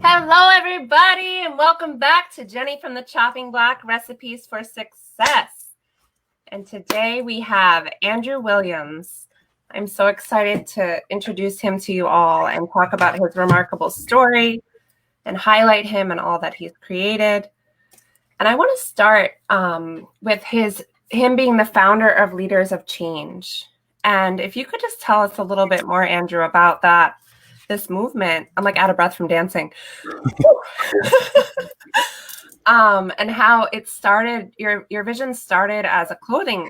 Hello, everybody, and welcome back to Jenny from the Chopping Block Recipes for Success. And today we have Andrew Williams. I'm so excited to introduce him to you all and talk about his remarkable story and highlight him and all that he's created. And I want to start with him being the founder of Leaders of Change. And if you could just tell us a little bit more, Andrew, about this movement. I'm like out of breath from dancing. And how it started, your vision started as a clothing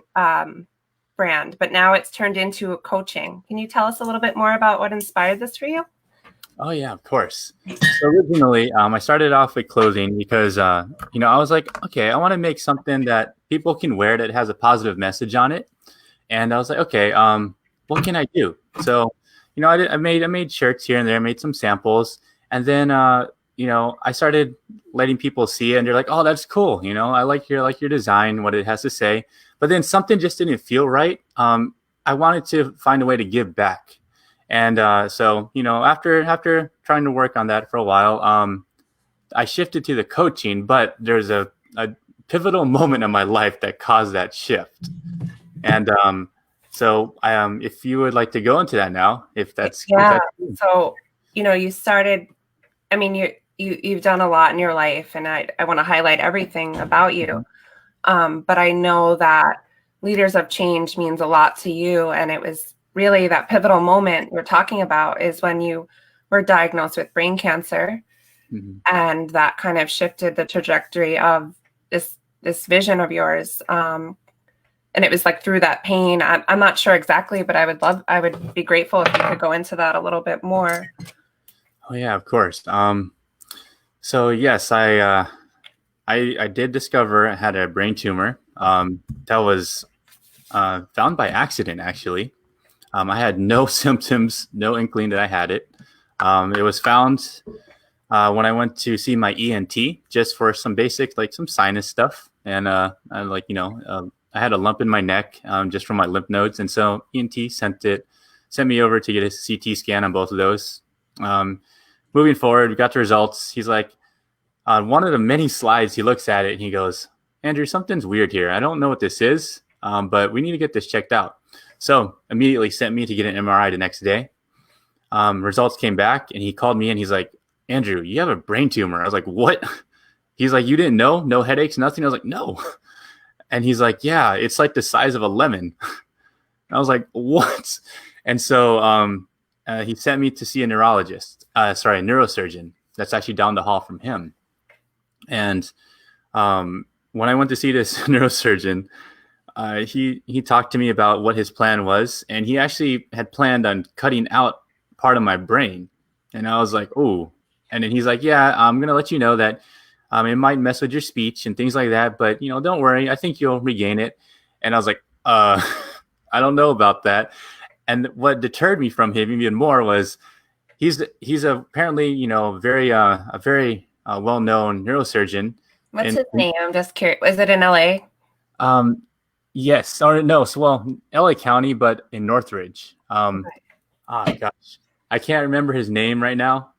brand, but now it's turned into coaching. Can you tell us a little bit more about what inspired this for you? Oh, yeah, of course. So originally, I started off with clothing because, I was like, okay, I want to make something that people can wear that has a positive message on it. And I was like, okay, what can I do? So, I made shirts here and there, made some samples. And then, I started letting people see it and they're like, oh, that's cool. I like your design, what it has to say. But then something just didn't feel right. I wanted to find a way to give back. And so, after trying to work on that for a while, I shifted to the coaching, but there's a pivotal moment in my life that caused that shift. And so if you would like to go into that now, if that's... Yeah. So, you started, I mean, you've done a lot in your life, and I want to highlight everything about you. But I know that Leaders of Change means a lot to you. And it was really that pivotal moment we're talking about is when you were diagnosed with brain cancer. Mm-hmm. And that kind of shifted the trajectory of this vision of yours. And it was like through that pain. I'm not sure exactly, but I would be grateful if you could go into that a little bit more. Oh yeah, of course. So yes, I did discover I had a brain tumor. That was found by accident, actually. I had no symptoms, no inkling that I had it. It was found when I went to see my ENT just for some basic, like some sinus stuff. And I had a lump in my neck just from my lymph nodes. And so ENT sent me over to get a CT scan on both of those. Moving forward, we got the results. He's like, on one of the many slides, he looks at it and he goes, Andrew, something's weird here. I don't know what this is, but we need to get this checked out. So immediately sent me to get an MRI the next day. Results came back and he called me and he's like, Andrew, you have a brain tumor. I was like, what? He's like, you didn't know? No headaches, nothing? I was like, no. And he's like, yeah, it's like the size of a lemon. I was like, what? And so he sent me to see a neurosurgeon. That's actually down the hall from him. And when I went to see this neurosurgeon, he talked to me about what his plan was. And he actually had planned on cutting out part of my brain. And I was like, oh. And then he's like, yeah, I'm going to let you know that it might mess with your speech and things like that. But, don't worry. I think you'll regain it. And I was like, I don't know about that. And what deterred me from him even more was he's apparently, a very well-known neurosurgeon. What's his name? I'm just curious. Is it in LA? Yes. Or no. So, well, LA County, but in Northridge. Oh, gosh. I can't remember his name right now.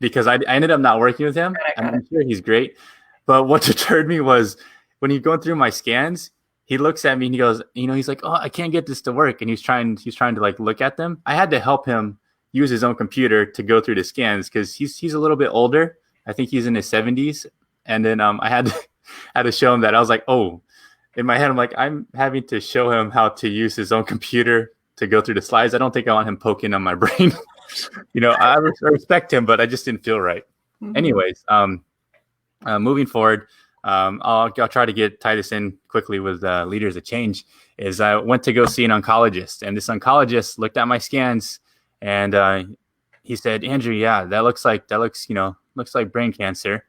Because I ended up not working with him. I'm sure he's great. But what deterred me was when he's going through my scans, he looks at me and he goes, he's like, oh, I can't get this to work. And he's trying to like look at them. I had to help him use his own computer to go through the scans because he's a little bit older. I think he's in his 70s. And then I had to show him that. I was like, oh, in my head, I'm like, I'm having to show him how to use his own computer to go through the slides. I don't think I want him poking on my brain. I respect him, but I just didn't feel right. Mm-hmm. Anyways, moving forward, I'll try to tie this in quickly with Leaders of Change. Is I went to go see an oncologist, and this oncologist looked at my scans, and he said, Andrew, yeah, that looks like brain cancer.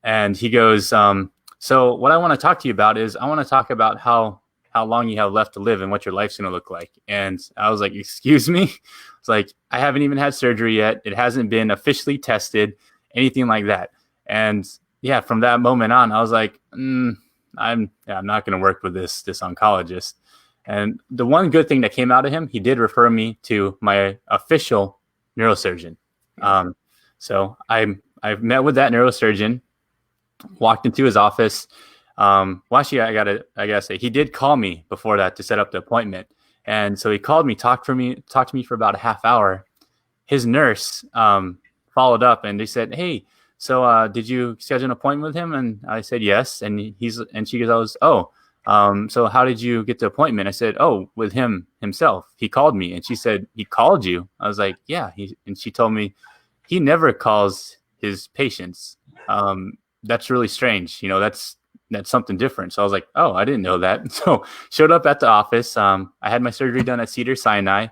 And he goes, so what I want to talk to you about is I want to talk about how long you have left to live and what your life's going to look like. And I was like, excuse me? It's like, I haven't even had surgery yet. It hasn't been officially tested, anything like that. And yeah, from that moment on, I was like, I'm not going to work with this oncologist. And the one good thing that came out of him, he did refer me to my official neurosurgeon. So I'm I met with that neurosurgeon, walked into his office. Well, actually, I gotta say, he did call me before that to set up the appointment. And so he called me, talked to me for about a half hour. His nurse followed up, and they said, "Hey, so did you schedule an appointment with him?" And I said yes. And she goes, "Oh, so how did you get the appointment?" I said, "Oh, with him himself. He called me." And she said, "He called you?" I was like, "Yeah." And she told me he never calls his patients. That's really strange. That's something different. So I was like, "Oh, I didn't know that." So showed up at the office. I had my surgery done at Cedars-Sinai.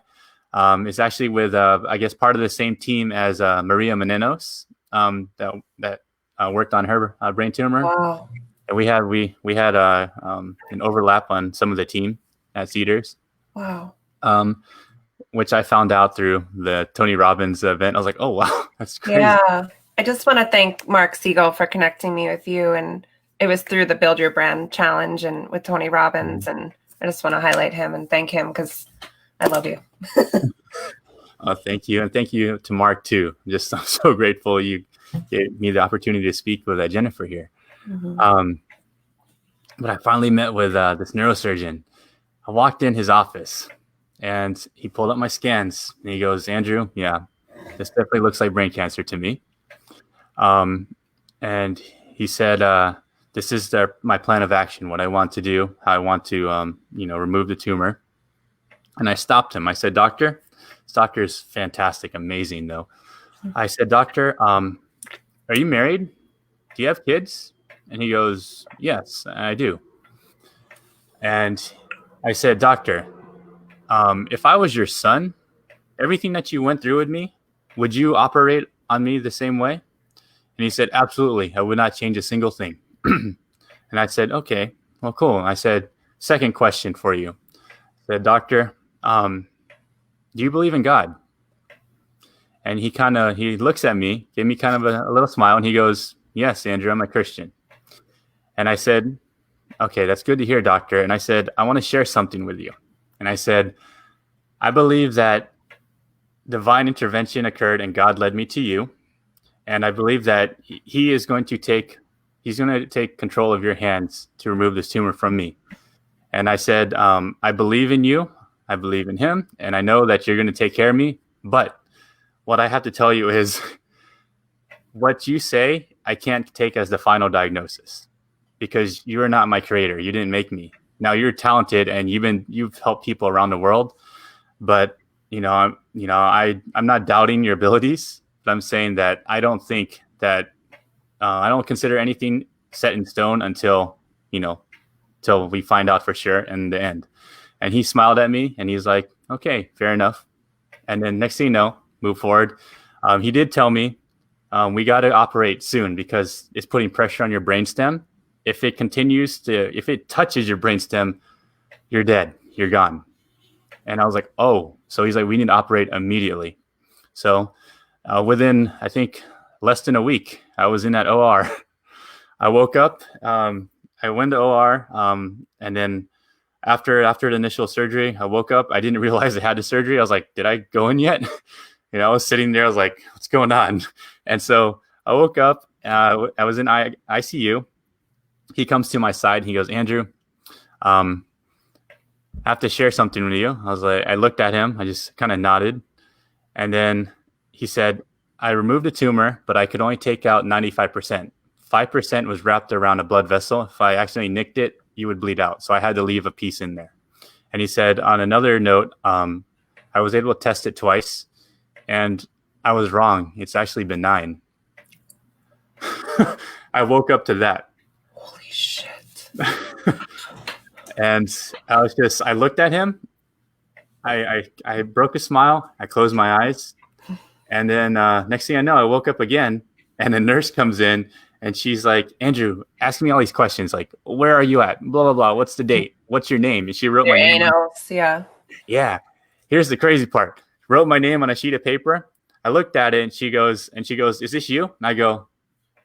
It's actually with, I guess, part of the same team as Maria Menounos that worked on her brain tumor. Wow. And we had an overlap on some of the team at Cedars. Wow. Which I found out through the Tony Robbins event. I was like, "Oh, wow, that's crazy." Yeah. I just want to thank Mark Siegel for connecting me with you. And it was through the Build Your Brand Challenge and with Tony Robbins. Mm-hmm. And I just want to highlight him and thank him because I love you. Thank you. And thank you to Mark, too. I'm so grateful you gave me the opportunity to speak with Jennifer here. Mm-hmm. But I finally met with this neurosurgeon. I walked in his office and he pulled up my scans and he goes, "Andrew, yeah, this definitely looks like brain cancer to me." And he said, "This is my plan of action, what I want to do, how I want to, remove the tumor." And I stopped him. I said, "Doctor," this doctor is fantastic, amazing though. I said, "Doctor, are you married? Do you have kids?" And he goes, "Yes, I do." And I said, "Doctor, if I was your son, everything that you went through with me, would you operate on me the same way?" And he said, "Absolutely. I would not change a single thing." And I said, "Okay, well, cool." And I said, "Second question for you." I said, "Doctor, do you believe in God?" And he looks at me, gave me kind of a little smile, and he goes, "Yes, Andrew, I'm a Christian." And I said, "Okay, that's good to hear, doctor." And I said, "I want to share something with you." And I said, "I believe that divine intervention occurred and God led me to you. And I believe that he's going to take control of your hands to remove this tumor from me." And I said, "I believe in you. I believe in him. And I know that you're going to take care of me. But what I have to tell you is what you say, I can't take as the final diagnosis because you are not my creator. You didn't make me. Now you're talented and you've helped people around the world. But, I'm not doubting your abilities. But I'm saying that I don't think that I don't consider anything set in stone until we find out for sure in the end." And he smiled at me and he's like, "Okay, fair enough." And then next thing you know, move forward. He did tell me, "We got to operate soon because it's putting pressure on your brainstem. If it touches your brainstem, you're dead. You're gone." And I was like, "Oh." So he's like, "We need to operate immediately." So within, I think, less than a week, I was in that OR. I woke up, I went to OR, and then after the initial surgery, I woke up. I didn't realize I had the surgery. I was like, "Did I go in yet?" I was sitting there. I was like, "What's going on?" And so I woke up. I was in ICU. He comes to my side. He goes, "Andrew, I have to share something with you." I was like, I looked at him. I just kind of nodded. And then he said, "I removed the tumor, but I could only take out 95%. 5% was wrapped around a blood vessel. If I accidentally nicked it, you would bleed out. So I had to leave a piece in there." And he said, on another note, I was able to test it twice and I was wrong. It's actually benign. I woke up to that. Holy shit. And I looked at him. I broke a smile. I closed my eyes. And then next thing I know, I woke up again and the nurse comes in and she's like, "Andrew, ask me all these questions. Like, where are you at? Blah, blah, blah. What's the date? What's your name?" And she wrote my name. Yeah. Yeah. Here's the crazy part. Wrote my name on a sheet of paper. I looked at it and she goes, "Is this you?" And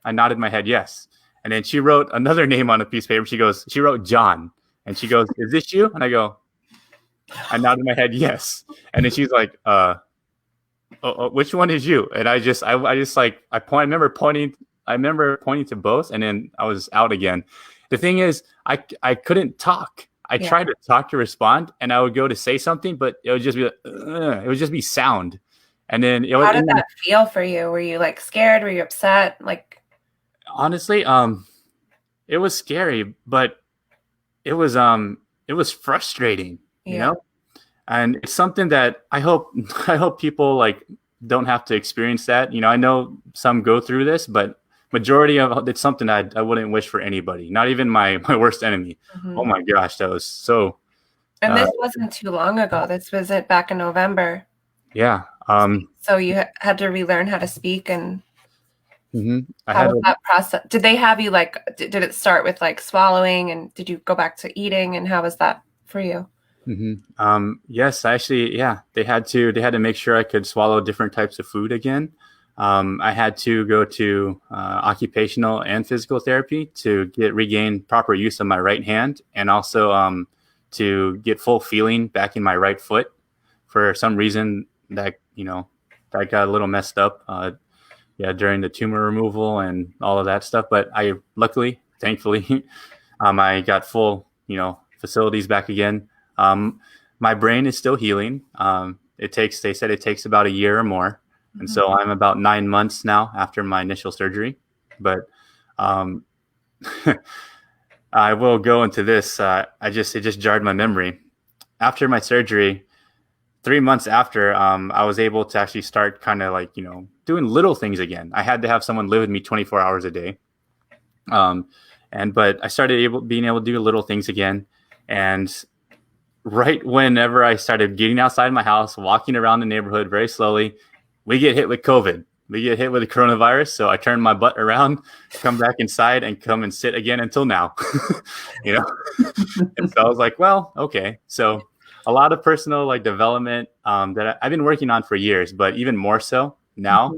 I nodded my head, yes. And then she wrote another name on a piece of paper. She wrote John. And she goes, "Is this you?" And I nodded my head, yes. And then she's like, which one is you? And I just like, I remember pointing to both, and then I was out again. The thing is, I couldn't talk. I tried to talk to respond, and I would go to say something, but it would just be like, it would just be sound. And then how did that feel for you? Were you like scared? Were you upset? Like, honestly, it was scary, but it was frustrating, you know? And it's something that I hope people like don't have to experience that. You know, I know some go through this, but majority of it's something I wouldn't wish for anybody, not even my worst enemy. Mm-hmm. Oh my gosh, that was so. And this wasn't too long ago. This was it back in November. Yeah. So you had to relearn how to speak, and mm-hmm. How was that process? Did they have you like? Did it start with like swallowing, and did you go back to eating? And how was that for you? Mm-hmm. Yes, actually, yeah. They had to make sure I could swallow different types of food again. I had to go to occupational and physical therapy to regain proper use of my right hand, and also to get full feeling back in my right foot. For some reason, that got a little messed up. During the tumor removal and all of that stuff. But I luckily, thankfully, I got full facilities back again. My brain is still healing. They said it takes about a year or more. And so I'm about 9 months now after my initial surgery. But I will go into this. It just jarred my memory. After my surgery, 3 months after, I was able to actually start kind of like, doing little things again. I had to have someone live with me 24 hours a day. But I started being able to do little things again. And right whenever I started getting outside my house, walking around the neighborhood very slowly, we get hit with COVID. We get hit with the coronavirus. So I turned my butt around, come back inside, and come and sit again until now. And so I was like, well, okay. So a lot of personal like development that I've been working on for years, but even more so now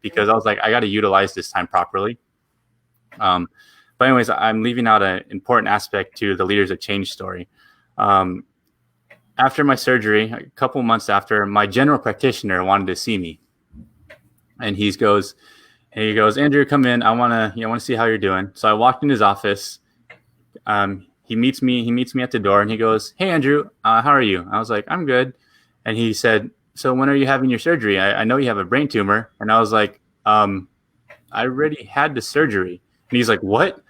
because I was like, I got to utilize this time properly. But anyways, I'm leaving out an important aspect to the Leaders of Change story. After my surgery, a couple months after, my general practitioner wanted to see me, and he goes, Andrew, come in. I want to see how you're doing. So I walked in his office. He meets me at the door, and he goes, hey, Andrew, how are you? I was like, I'm good. And he said, so when are you having your surgery? I know you have a brain tumor. And I was like, I already had the surgery. And he's like, what?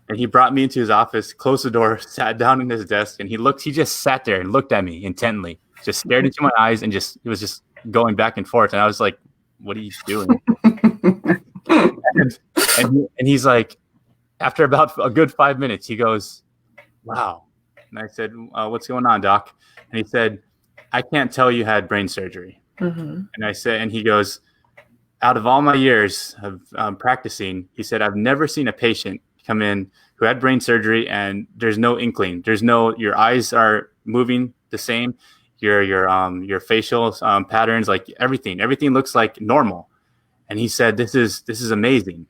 And he brought me into his office, closed the door, sat down in his desk, and he just sat there and looked at me intently, just stared into my eyes, and it was just going back and forth. And I was like, what are you doing? and he's like, after about a good 5 minutes, he goes, wow. And I said, what's going on, doc? And he said, I can't tell you had brain surgery. Mm-hmm. And I said, and he goes, out of all my years of practicing, he said, I've never seen a patient come in who had brain surgery and there's no inkling. Your eyes are moving the same. Your facial patterns, like everything looks like normal. And he said, this is amazing.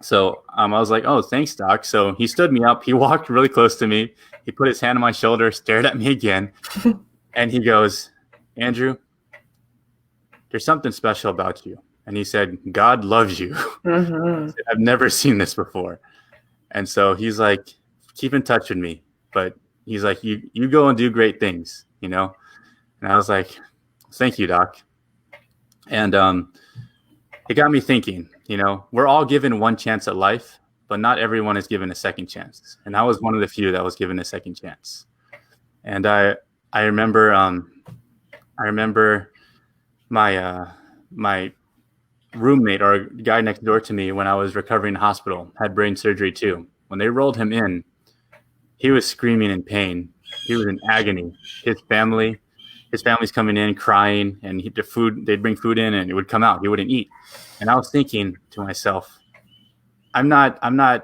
So I was like, oh, thanks, doc. So he stood me up. He walked really close to me. He put his hand on my shoulder, stared at me again. And he goes, Andrew, there's something special about you. And he said, God loves you. Mm-hmm. Said, I've never seen this before. And so he's like, keep in touch with me. But he's like, you go and do great things, And I was like, thank you, doc. And it got me thinking, we're all given one chance at life, but not everyone is given a second chance. And I was one of the few that was given a second chance. And I remember my roommate or guy next door to me when I was recovering in the hospital had brain surgery too. When they rolled him in, he was screaming in pain. He was in agony. His family's coming in crying, and they'd bring food in and it would come out. He wouldn't eat. And I was thinking to myself, I'm not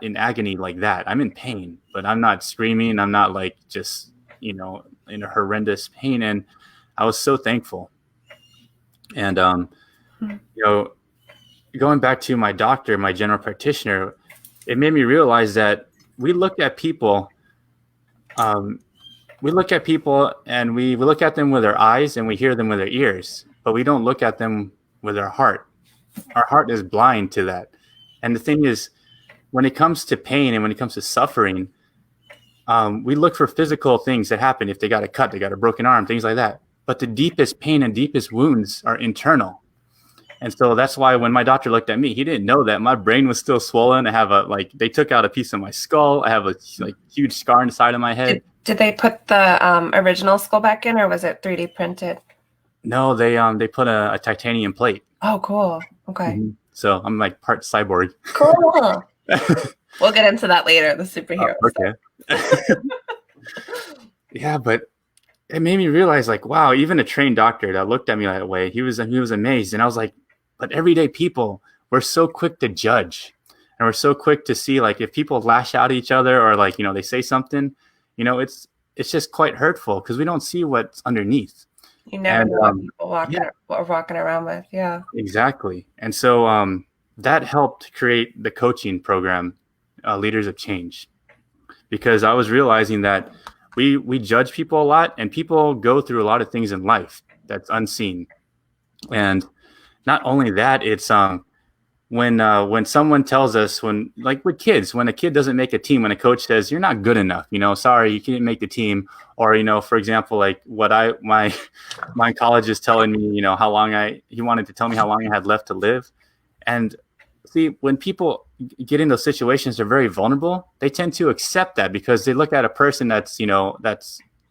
in agony like that. I'm in pain, but I'm not screaming. I'm not like just, in a horrendous pain. And I was so thankful. And, going back to my doctor, my general practitioner, it made me realize that we look at people and we look at them with our eyes and we hear them with our ears. but we don't look at them with our heart. Our heart is blind to that. And the thing is, when it comes to pain and when it comes to suffering, we look for physical things that happen. If they got a cut, they got a broken arm, things like that. But the deepest pain and deepest wounds are internal. And so that's why when my doctor looked at me, he didn't know that my brain was still swollen. I have they took out a piece of my skull. I have a huge scar inside of my head. Did they put the original skull back in, or was it 3D printed? No, they put a titanium plate. Oh, cool. Okay. Mm-hmm. So I'm like part cyborg. Cool. We'll get into that later, the superhero. Okay. Yeah, but it made me realize, like, wow, even a trained doctor that looked at me that way, he was amazed. And I was like, but everyday people, we're so quick to judge, and we're so quick to see, like, if people lash out at each other or, like, they say something, it's just quite hurtful because we don't see what's underneath. You never know what people are walking around with. Yeah, exactly. And so that helped create the coaching program, Leaders of Change, because I was realizing that we judge people a lot, and people go through a lot of things in life that's unseen. And not only that, it's when someone tells us, like with kids, when a kid doesn't make a team, when a coach says you're not good enough, sorry, you can't make the team, or for example, like what my oncologist telling me, he wanted to tell me how long I had left to live. And see, when people get in those situations, they're very vulnerable. They tend to accept that because they look at a person that's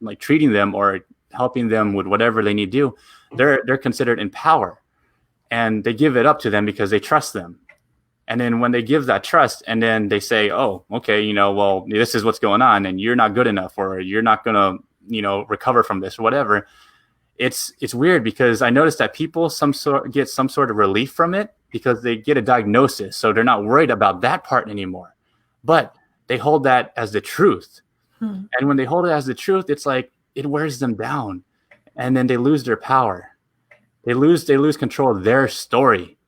like treating them or helping them with whatever they need to do. They're considered in power, and they give it up to them because they trust them. And then when they give that trust, and then they say, oh, okay, well, this is what's going on, and you're not good enough, or you're not going to, recover from this or whatever. It's weird because I noticed that people get some sort of relief from it because they get a diagnosis. So they're not worried about that part anymore, but they hold that as the truth. And when they hold it as the truth, it's like it wears them down, and then they lose their power. They lose control of their story.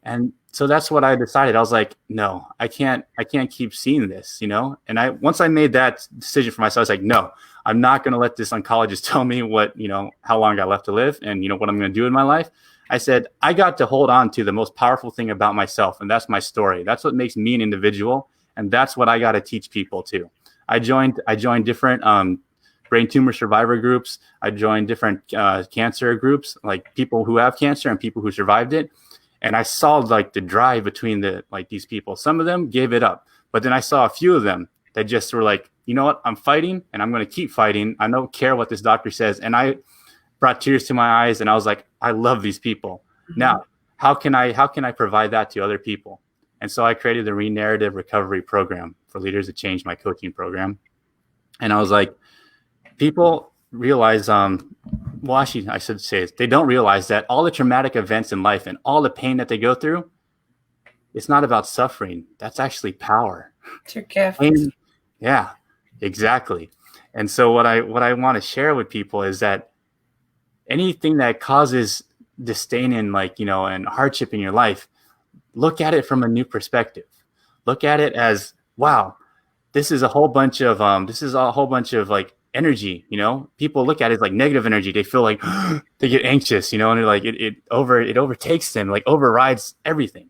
And so that's what I decided. I was like, no, I can't keep seeing this, And once I made that decision for myself, I was like, no, I'm not going to let this oncologist tell me what, how long I got left to live and, what I'm going to do in my life. I said, I got to hold on to the most powerful thing about myself, and that's my story. That's what makes me an individual, and that's what I got to teach people too. I joined different brain tumor survivor groups. I joined different cancer groups, like people who have cancer and people who survived it. And I saw like the drive between these people. Some of them gave it up, but then I saw a few of them that just were like, you know what, I'm fighting, and I'm going to keep fighting. I don't care what this doctor says. And I brought tears to my eyes, and I was like, I love these people. Mm-hmm. Now, how can I provide that to other people? And so I created the Re-Narrative Recovery Program for Leaders of Change, my coaching program. And I was like, people realize, actually, I should say they don't realize that all the traumatic events in life and all the pain that they go through, it's not about suffering. That's actually power. It's your gift. Yeah, exactly. And so what I want to share with people is that anything that causes disdain and and hardship in your life, look at it from a new perspective. Look at it as, wow, this is a whole bunch of like energy. People look at it as like negative energy. They feel like they get anxious, and they're like it overtakes them, like overrides everything.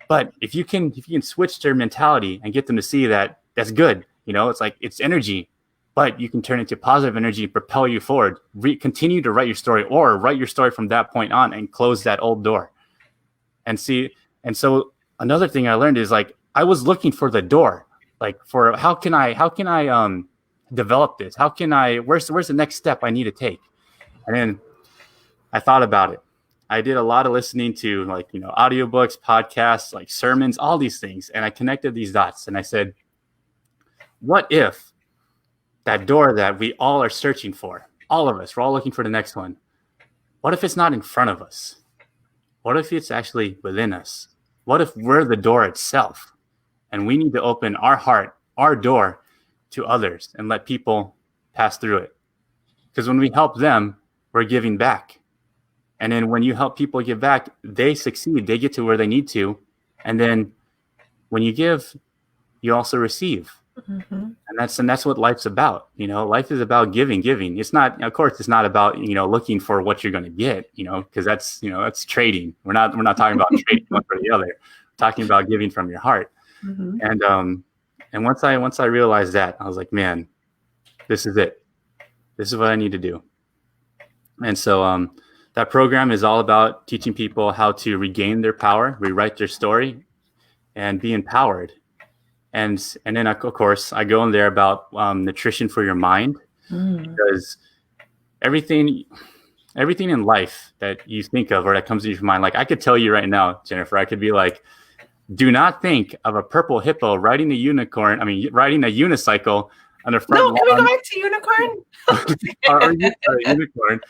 But if you can switch their mentality and get them to see that that's good, it's like it's energy, but you can turn it to positive energy, propel you forward, continue to write your story, or write your story from that point on and close that old door. And so another thing I learned is like I was looking for the door, like for how can I develop this? Where's the next step I need to take? And then I thought about it. I did a lot of listening to audiobooks, podcasts, like sermons, all these things. And I connected these dots and I said, what if that door that we all are searching for, all of us, we're all looking for the next one. What if it's not in front of us? What if it's actually within us? What if we're the door itself? And we need to open our heart, our door to others and let people pass through it. Because when we help them, we're giving back. And then when you help people give back, they succeed. They get to where they need to. And then when you give, you also receive. Mm-hmm. And that's what life's about. Life is about giving. It's not, of course, it's not about, looking for what you're going to get, because that's trading. We're not talking about trading one for the other. We're talking about giving from your heart. Mm-hmm. And once I realized that, I was like, man, this is it. This is what I need to do. And so that program is all about teaching people how to regain their power, rewrite their story, and be empowered. And then, of course, I go in there about nutrition for your mind, because everything in life that you think of or that comes into your mind, like I could tell you right now, Jennifer, I could be like, do not think of a purple hippo riding a unicycle on the front No, can we go lawn back to unicorn? or a unicorn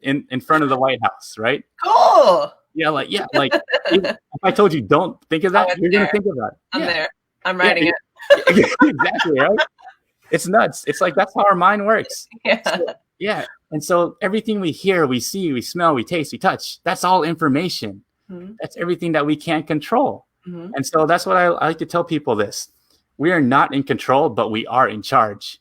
in front of the White House, right? Cool. Yeah, like if I told you don't think of that, you're gonna think of that. I'm there. I'm writing it. Exactly, right? It's nuts. It's like that's how our mind works. Yeah. Yeah. And so everything we hear, we see, we smell, we taste, we touch, that's all information. Mm-hmm. That's everything that we can't control. Mm-hmm. And so that's what I like to tell people this. We are not in control, but we are in charge.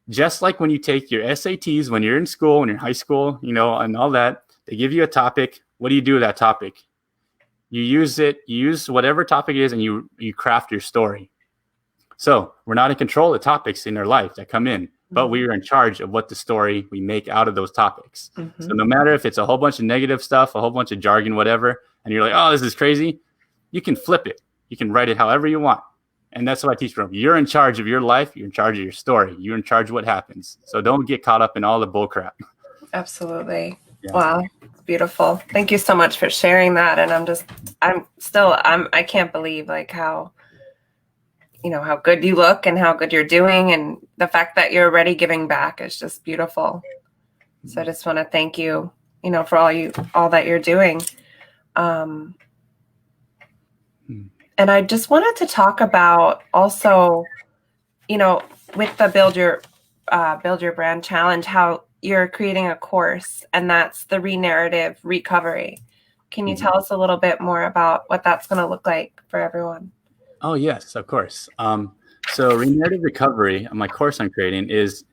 Just like when you take your SATs, when you're in school, when you're in high school, and all that, they give you a topic. What do you do with that topic? You use whatever topic it is, and you craft your story. So we're not in control of the topics in our life that come in, but we are in charge of what the story we make out of those topics. Mm-hmm. So no matter if it's a whole bunch of negative stuff, a whole bunch of jargon, whatever, and you're like, oh, this is crazy, you can flip it. You can write it however you want. And that's what I teach them. You're in charge of your life. You're in charge of your story. You're in charge of what happens. So don't get caught up in all the bull crap. Absolutely. Yeah. Wow. It's beautiful. Thank you so much for sharing that. And I can't believe like how good you look and how good you're doing. And the fact that you're already giving back is just beautiful. So I just want to thank you, for all that you're doing. And I just wanted to talk about also, with the Build Your Brand Challenge, how you're creating a course, and that's the Re-Narrative Recovery. Can you tell us a little bit more about what that's going to look like for everyone? Oh, yes, of course. So Re-Narrative Recovery, my course I'm creating, it's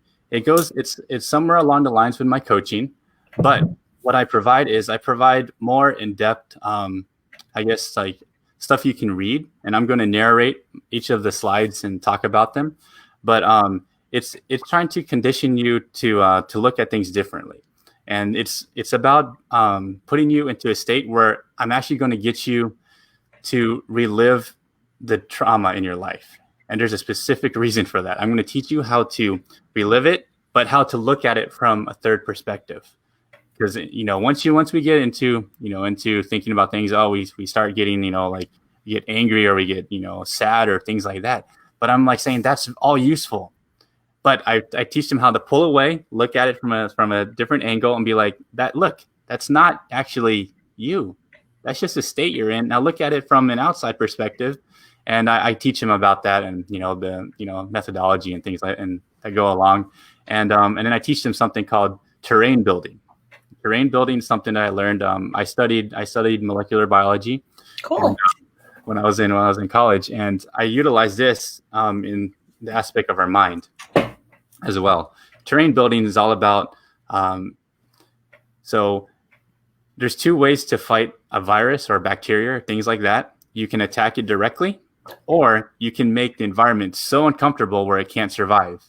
somewhere along the lines with my coaching, but what I provide more in-depth, I guess, like stuff you can read, and I'm going to narrate each of the slides and talk about them. But it's trying to condition you to look at things differently, and it's about putting you into a state where I'm actually going to get you to relive the trauma in your life. And there's a specific reason for that. I'm going to teach you how to relive it, but how to look at it from a third perspective. Because once we get into thinking about things, we start getting we get angry or we get sad or things like that. But I'm like saying that's all useful. But I teach them how to pull away, look at it from a different angle, and be like, that's not actually you. That's just a state you're in. Now look at it from an outside perspective, and I teach them about that and the methodology and things like and that go along, and then I teach them something called terrain building. Terrain building is something that I learned. I studied molecular biology. Cool. And, when I was in college, and I utilized this in the aspect of our mind as well. Terrain building is all about. So there's two ways to fight a virus or a bacteria or things like that. You can attack it directly, or you can make the environment so uncomfortable where it can't survive.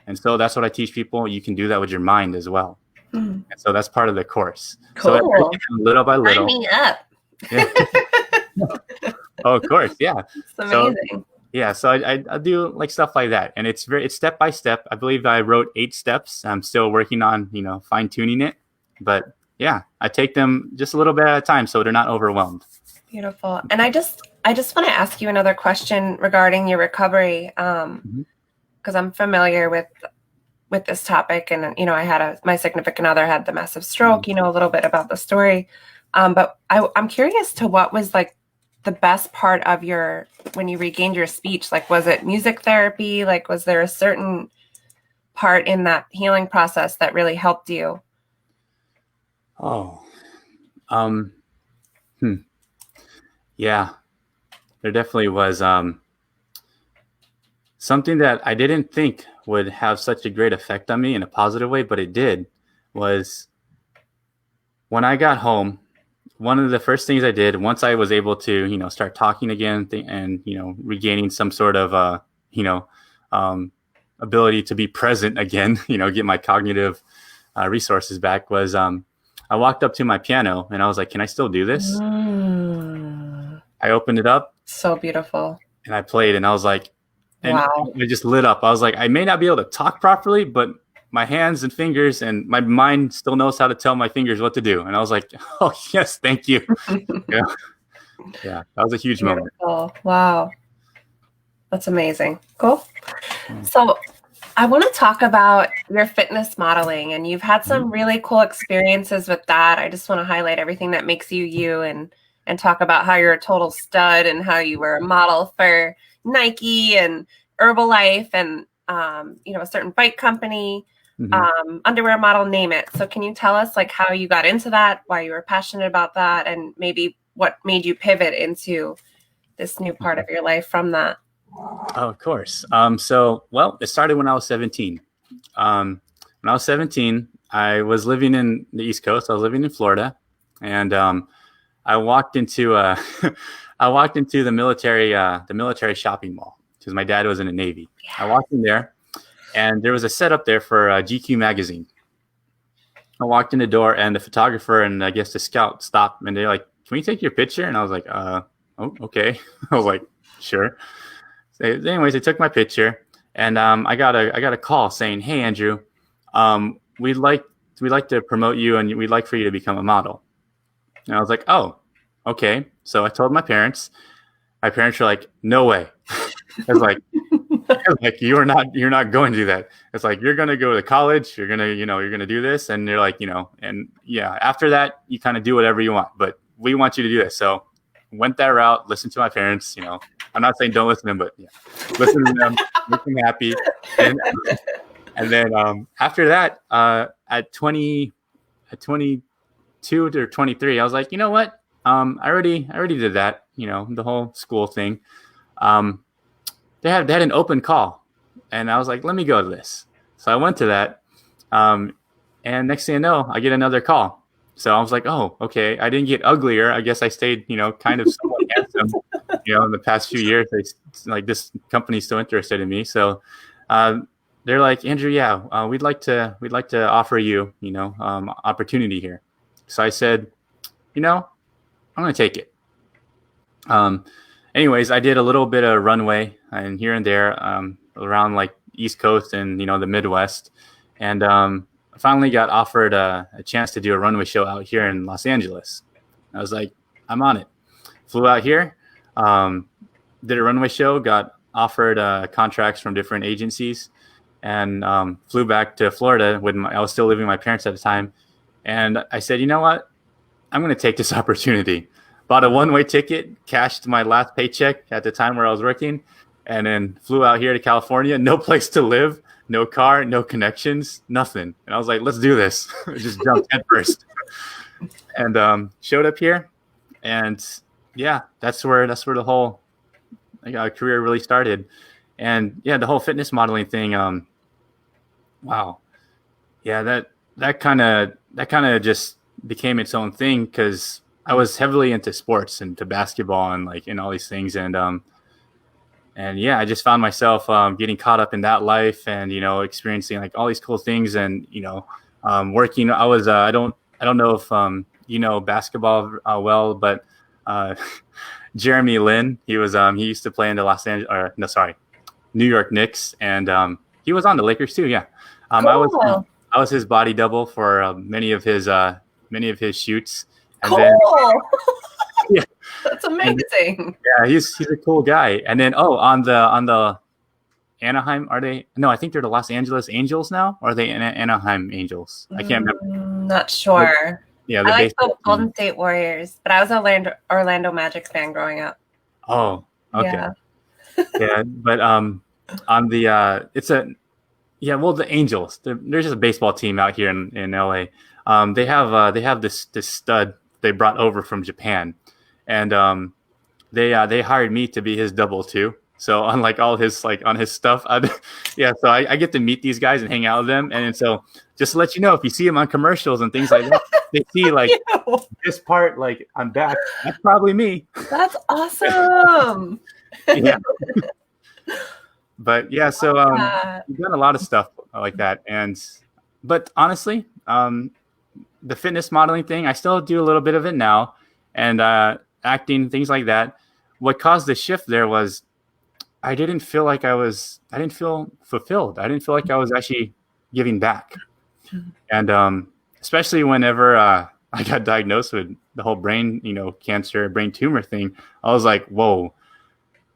And so that's what I teach people. You can do that with your mind as well. And so that's part of the course. Cool. So little by little. Sign me up. Yeah. Oh, of course. Yeah. It's amazing. So I do like stuff like that. And it's step by step. I believe I wrote 8 steps. I'm still working on, fine tuning it. But yeah, I take them just a little bit at a time so they're not overwhelmed. Beautiful. And I just want to ask you another question regarding your recovery. Because I'm familiar with this topic, and I had my significant other had the massive stroke, a little bit about the story. But I'm curious to what was like the best part of when you regained your speech. Like, was it music therapy? Like, was there a certain part in that healing process that really helped you? Oh, yeah, there definitely was. something that I didn't think would have such a great effect on me in a positive way, but it did, was when I got home, one of the first things I did once I was able to, start talking again and, regaining some sort of, you know, um, ability to be present again, get my cognitive resources back was I walked up to my piano and I was like, can I still do this? I opened it up So beautiful. and I played and I was like, and Wow. it just lit up. I was like, I may not be able to talk properly, but my hands and fingers and my mind still knows how to tell my fingers what to do. And I was like, oh, yes, thank you. Yeah. Yeah, that was a huge moment. Wow. That's amazing. Cool. So I want to talk about your fitness modeling, and you've had some really cool experiences with that. I just want to highlight everything that makes you you and talk about how you're a total stud and how you were a model for Nike and Herbalife and a certain bike company, underwear model, name it. So can you tell us like how you got into that, why you were passionate about that, and maybe what made you pivot into this new part of your life from that? Oh, of course. It started when I was 17. When I was 17, I was living in the East Coast. I was living in Florida, and I walked into the military shopping mall because my dad was in the Navy. I walked in there, and there was a setup there for GQ magazine. I walked in the door, and the photographer and I guess the scout stopped, and they're like, "Can we take your picture?" And I was like, "Oh, okay." I was like, "Sure." So anyways, they took my picture, and I got a call saying, "Hey, Andrew, we'd like to promote you, and we'd like for you to become a model." And I was like, "Oh, okay." So I told my parents. My parents were like, "No way." I was like, you're not going to do that. It's like, you're going to go to college. You're going to do this. And they're like, and yeah, after that, you kind of do whatever you want, but we want you to do this. So went that route, listened to my parents, I'm not saying don't listen to them, but yeah, listen to them, make them happy. And then after that, at 22 or 23, I was like, you know what? I already did that, the whole school thing. They had an open call, and I was like, let me go to this. So I went to that, and next thing I know, I get another call. So I was like, oh, okay. I didn't get uglier. I guess I stayed, kind of somewhat handsome, in the past few years. This company's still interested in me. So they're like, Andrew, yeah, we'd like to offer you, opportunity here. So I said, I'm going to take it. Anyways, I did a little bit of runway and here and there around like East Coast and, the Midwest. And I finally got offered a chance to do a runway show out here in Los Angeles. I was like, I'm on it. Flew out here, did a runway show, got offered contracts from different agencies, and flew back to Florida I was still living with my parents at the time. And I said, you know what? I'm going to take this opportunity. Bought a one-way ticket, cashed my last paycheck at the time where I was working, and then flew out here to California. No place to live, no car, no connections, nothing. And I was like, let's do this. Just jumped head first. And showed up here. And yeah, that's where the whole career really started. And yeah, the whole fitness modeling thing. Wow. Yeah, that kind of just became its own thing because I was heavily into sports and to basketball and all these things. And yeah, I just found myself getting caught up in that life and, experiencing like all these cool things and, working. I was, I don't know if, basketball well, but Jeremy Lin, he used to play in the New York Knicks. And he was on the Lakers too. Yeah. Cool. I was his body double for many of his shoots. And cool. Then, yeah, that's amazing. Yeah, he's a cool guy. And then on the Anaheim, are they? No, I think they're the Los Angeles Angels now. Or are they Anaheim Angels? I can't remember. Not sure. Yeah, I like the Golden State Warriors, but I was an Orlando Magic fan growing up. Oh, okay. Yeah, but on the the Angels. They're just a baseball team out here in LA. They have this stud they brought over from Japan, and they hired me to be his double too. So on like all his like on his stuff, yeah. So I get to meet these guys and hang out with them, and so just to let you know, if you see them on commercials and things like that, they see like this part, like I'm back. That's probably me. That's awesome. Yeah. But yeah, so we've done a lot of stuff like that, but honestly, the fitness modeling thing, I still do a little bit of it now, and acting, things like that. What caused the shift there was I didn't feel fulfilled. I didn't feel like I was actually giving back. And especially whenever I got diagnosed with the whole brain, cancer, brain tumor thing, I was like, whoa,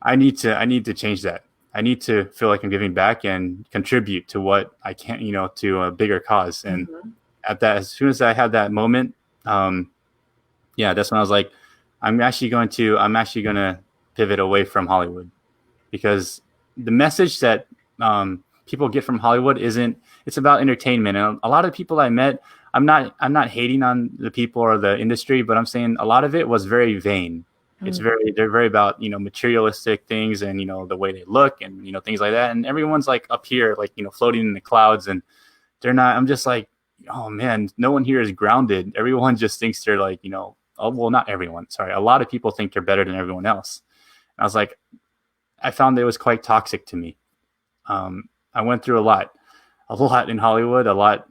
I need to change that. I need to feel like I'm giving back and contribute to what I can, to a bigger cause. And as soon as I had that moment, that's when I was like, I'm actually going to pivot away from Hollywood, because the message that people get from Hollywood it's about entertainment. And a lot of people I met, I'm not hating on the people or the industry, but I'm saying a lot of it was very vain. They're very about, materialistic things and, the way they look and, things like that. And everyone's like up here, like, floating in the clouds, and they're not. I'm just like, oh man, no one here is grounded. Everyone just thinks they're like, well, not everyone, sorry. A lot of people think they're better than everyone else. And I was like, I found it was quite toxic to me. I went through a lot in Hollywood, a lot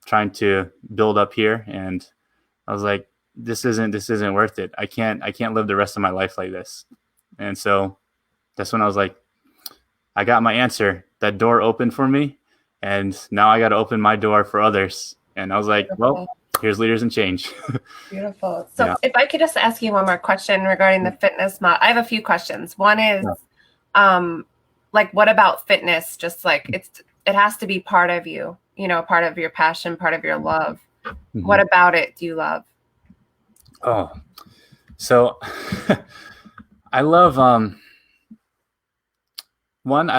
trying to build up here. And I was like, this isn't worth it. I can't live the rest of my life like this. And so that's when I was like, I got my answer. That door opened for me, and now I got to open my door for others. And I was like, well, here's Leaders in Change. Beautiful. So if I could just ask you one more question regarding the fitness model. I have a few questions. One is, like, what about fitness? Just like it has to be part of you, part of your passion, part of your love. Mm-hmm. What about it do you love? Oh, so I love I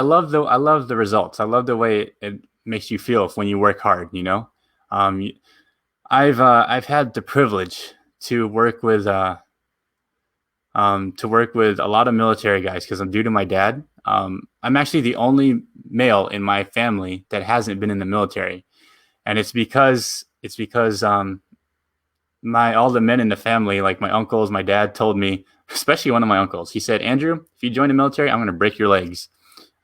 love the results. I love the way it makes you feel when you work hard. I've had the privilege to work with a lot of military guys, because I'm due to my dad. I'm actually the only male in my family that hasn't been in the military, and it's because all the men in the family, like my uncles, my dad told me, especially one of my uncles, he said, Andrew, if you join the military, I'm going to break your legs.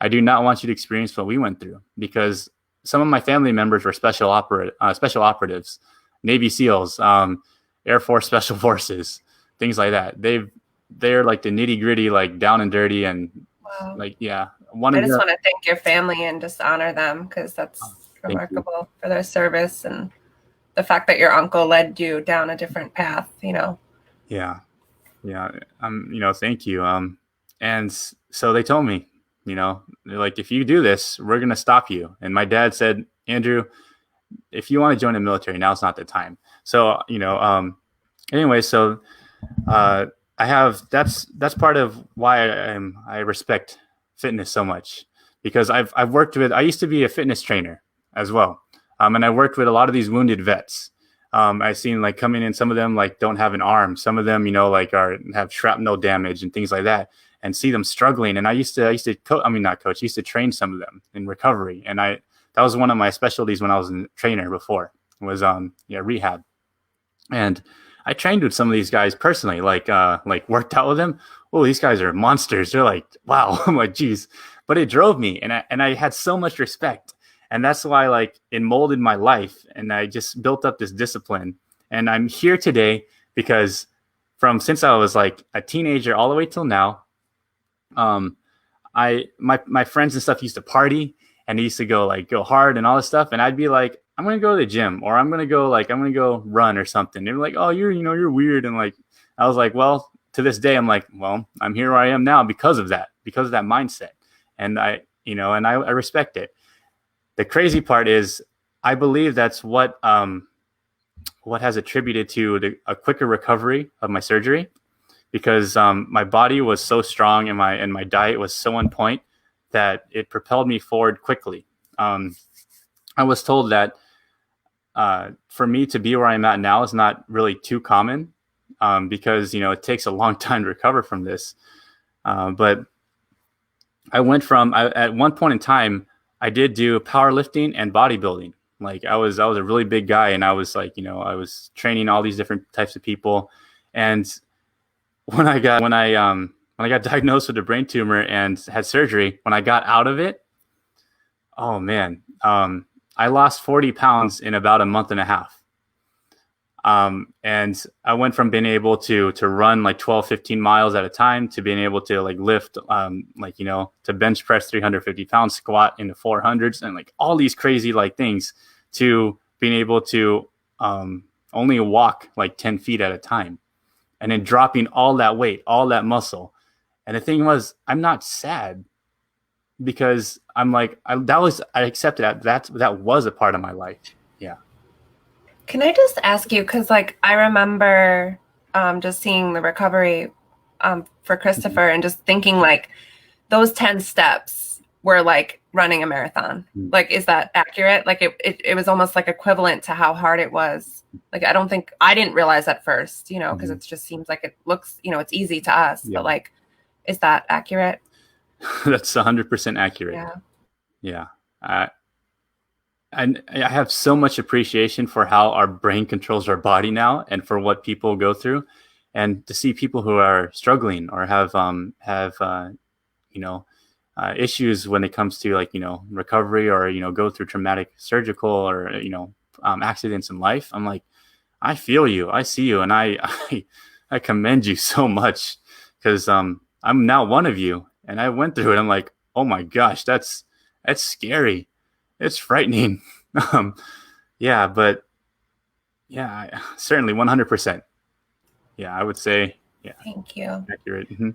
I do not want you to experience what we went through, because some of my family members were special operatives, Navy SEALs, Air Force Special Forces, things like that. They're like the nitty gritty, like down and dirty, and like, yeah. I just want to thank your family and just honor them, because that's remarkable for their service, and the fact that your uncle led you down a different path, Yeah. Thank you. And so they told me, they're like, if you do this, we're going to stop you. And my dad said, Andrew, if you want to join the military, now's not the time. So, anyway, so that's part of why I respect fitness so much, because I used to be a fitness trainer as well. And I worked with a lot of these wounded vets. I've seen like coming in, some of them like don't have an arm. Some of them, like have shrapnel damage and things like that, and see them struggling. And I used to train some of them in recovery. And that was one of my specialties when I was a trainer before, was rehab. And I trained with some of these guys personally, like worked out with them. Oh, these guys are monsters. They're like, wow. I'm like, geez. But it drove me, and I had so much respect. And that's why, like, it molded my life, and I just built up this discipline. And I'm here today because since I was like a teenager all the way till now, my friends and stuff used to party, and they used to go hard and all this stuff. And I'd be like, I'm going to go to the gym, or I'm going to go run or something. They were like, oh, you're weird. And like, I was like, well, to this day, I'm like, well, I'm here where I am now because of that mindset. And I respect it. The crazy part is, I believe that's what has attributed to a quicker recovery of my surgery, because my body was so strong and my diet was so on point that it propelled me forward quickly. I was told that for me to be where I'm at now is not really too common, because it takes a long time to recover from this. But at one point in time, I did do powerlifting and bodybuilding. Like I was a really big guy, and I was like, I was training all these different types of people. And when I got diagnosed with a brain tumor and had surgery, when I got out of it, oh man, I lost 40 pounds in about a month and a half. And I went from being able to run like 12, 15 miles at a time to being able to like lift, to bench press 350 pounds, squat into 400s, and like all these crazy like things, to being able to only walk like 10 feet at a time, and then dropping all that weight, all that muscle. And the thing was, I'm not sad, because I'm like, I accepted that was a part of my life. Yeah. Can I just ask you, because like I remember just seeing the recovery for Christopher, and just thinking like those 10 steps were like running a marathon. Like, is that accurate? Like it was almost like equivalent to how hard it was. Like, I didn't realize at first, because it just seems like it looks, it's easy to us, but like, is that accurate? That's 100% accurate. Yeah. And I have so much appreciation for how our brain controls our body now, and for what people go through, and to see people who are struggling or have issues when it comes to like, recovery, or, go through traumatic surgical or, accidents in life. I'm like, I feel you, I see you. And I commend you so much, because I'm now one of you, and I went through it. I'm like, oh my gosh, that's scary. It's frightening. Yeah, but yeah, certainly 100%. Yeah, I would say, yeah. Thank you. Accurate. Mm-hmm.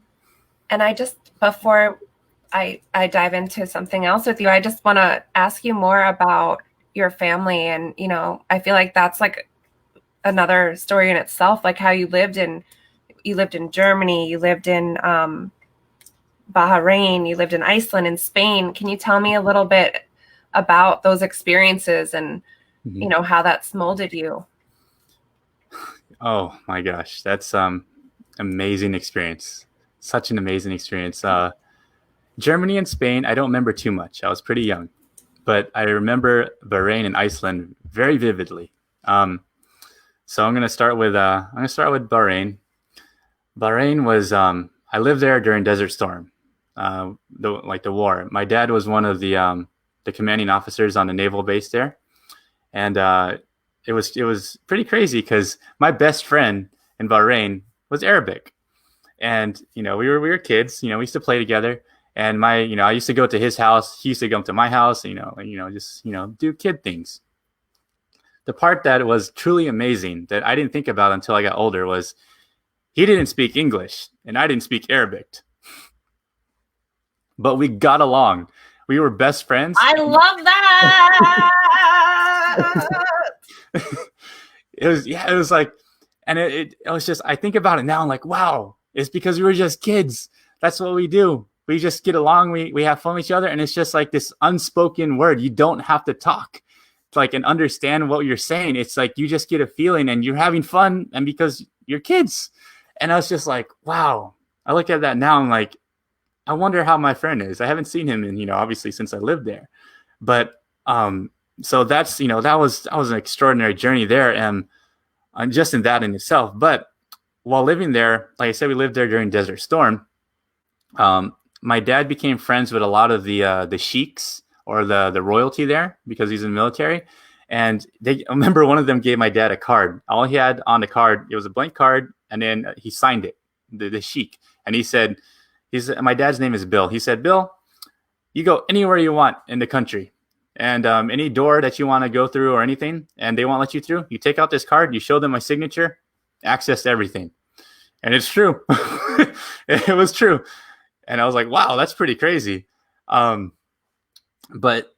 And I just, before I dive into something else with you, I just want to ask you more about your family. And, I feel like that's like another story in itself, like how you lived in Germany, you lived in Bahrain, you lived in Iceland and Spain. Can you tell me a little bit about those experiences and, how that's molded you? Oh my gosh, that's amazing experience. Such an amazing experience. Germany and Spain, I don't remember too much. I was pretty young, but I remember Bahrain and Iceland very vividly. So I'm gonna start with Bahrain. Bahrain was I lived there during Desert Storm, the war. My dad was one of the commanding officers on the naval base there, and it was pretty crazy, because my best friend in Bahrain was Arabic, and we were kids. We used to play together, and I used to go to his house, he used to come to my house, just do kid things. The part that was truly amazing that I didn't think about until I got older was he didn't speak English and I didn't speak Arabic, but we got along. We were best friends. I love that. It was like, and it was just, I think about it now, I'm like, wow, it's because we were just kids. That's what we do. We just get along. We have fun with each other. And it's just like this unspoken word. You don't have to talk and understand what you're saying. It's like, you just get a feeling and you're having fun, and because you're kids. And I was just like, wow. I look at that now. I'm like, I wonder how my friend is. I haven't seen him in, obviously since I lived there, but, so that's, that was an extraordinary journey there. And just in that in itself, but while living there, like I said, we lived there during Desert Storm. My dad became friends with a lot of the sheiks, or the royalty there, because he's in the military. And I remember one of them gave my dad a card. All he had on the card, it was a blank card, and then he signed it, the sheik. And he said, my dad's name is Bill. He said, Bill, you go anywhere you want in the country, and any door that you want to go through or anything, and they won't let you through, you take out this card, you show them my signature, access to everything. And it's true. It was true. And I was like, wow, that's pretty crazy. But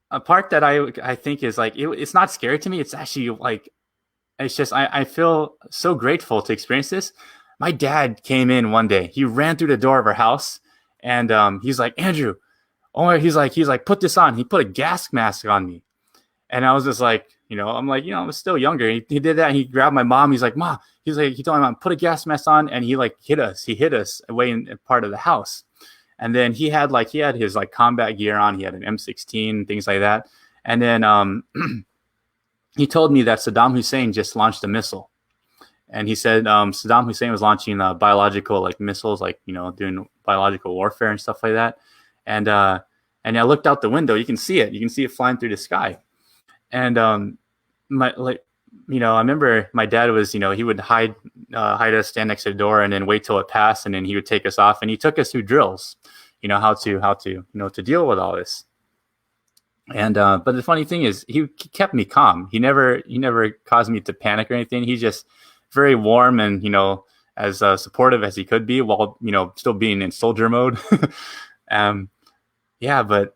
a part that I think is like, it's not scary to me. It's actually like, it's just, I feel so grateful to experience this. My dad came in one day, he ran through the door of our house, and he's like, Andrew, he's like, put this on. He put a gas mask on me. And I was just like, I'm like, I was still younger. He did that. And he grabbed my mom. He's like, Ma, he told my mom, put a gas mask on. And he hit us away in part of the house. And then he had his like combat gear on. He had an M16, things like that. And then he told me that Saddam Hussein just launched a missile. And he said Saddam Hussein was launching biological like missiles, like, you know, doing biological warfare and stuff like that. And I looked out the window. You can see it. You can see it flying through the sky. And I remember my dad was, you know, he would hide us, stand next to the door, and then wait till it passed, and then he would take us off, and he took us through drills, you know, how to deal with all this. And but the funny thing is, he kept me calm. He never caused me to panic or anything. He's just very warm and, you know, as supportive as he could be, while, you know, still being in soldier mode. Yeah, but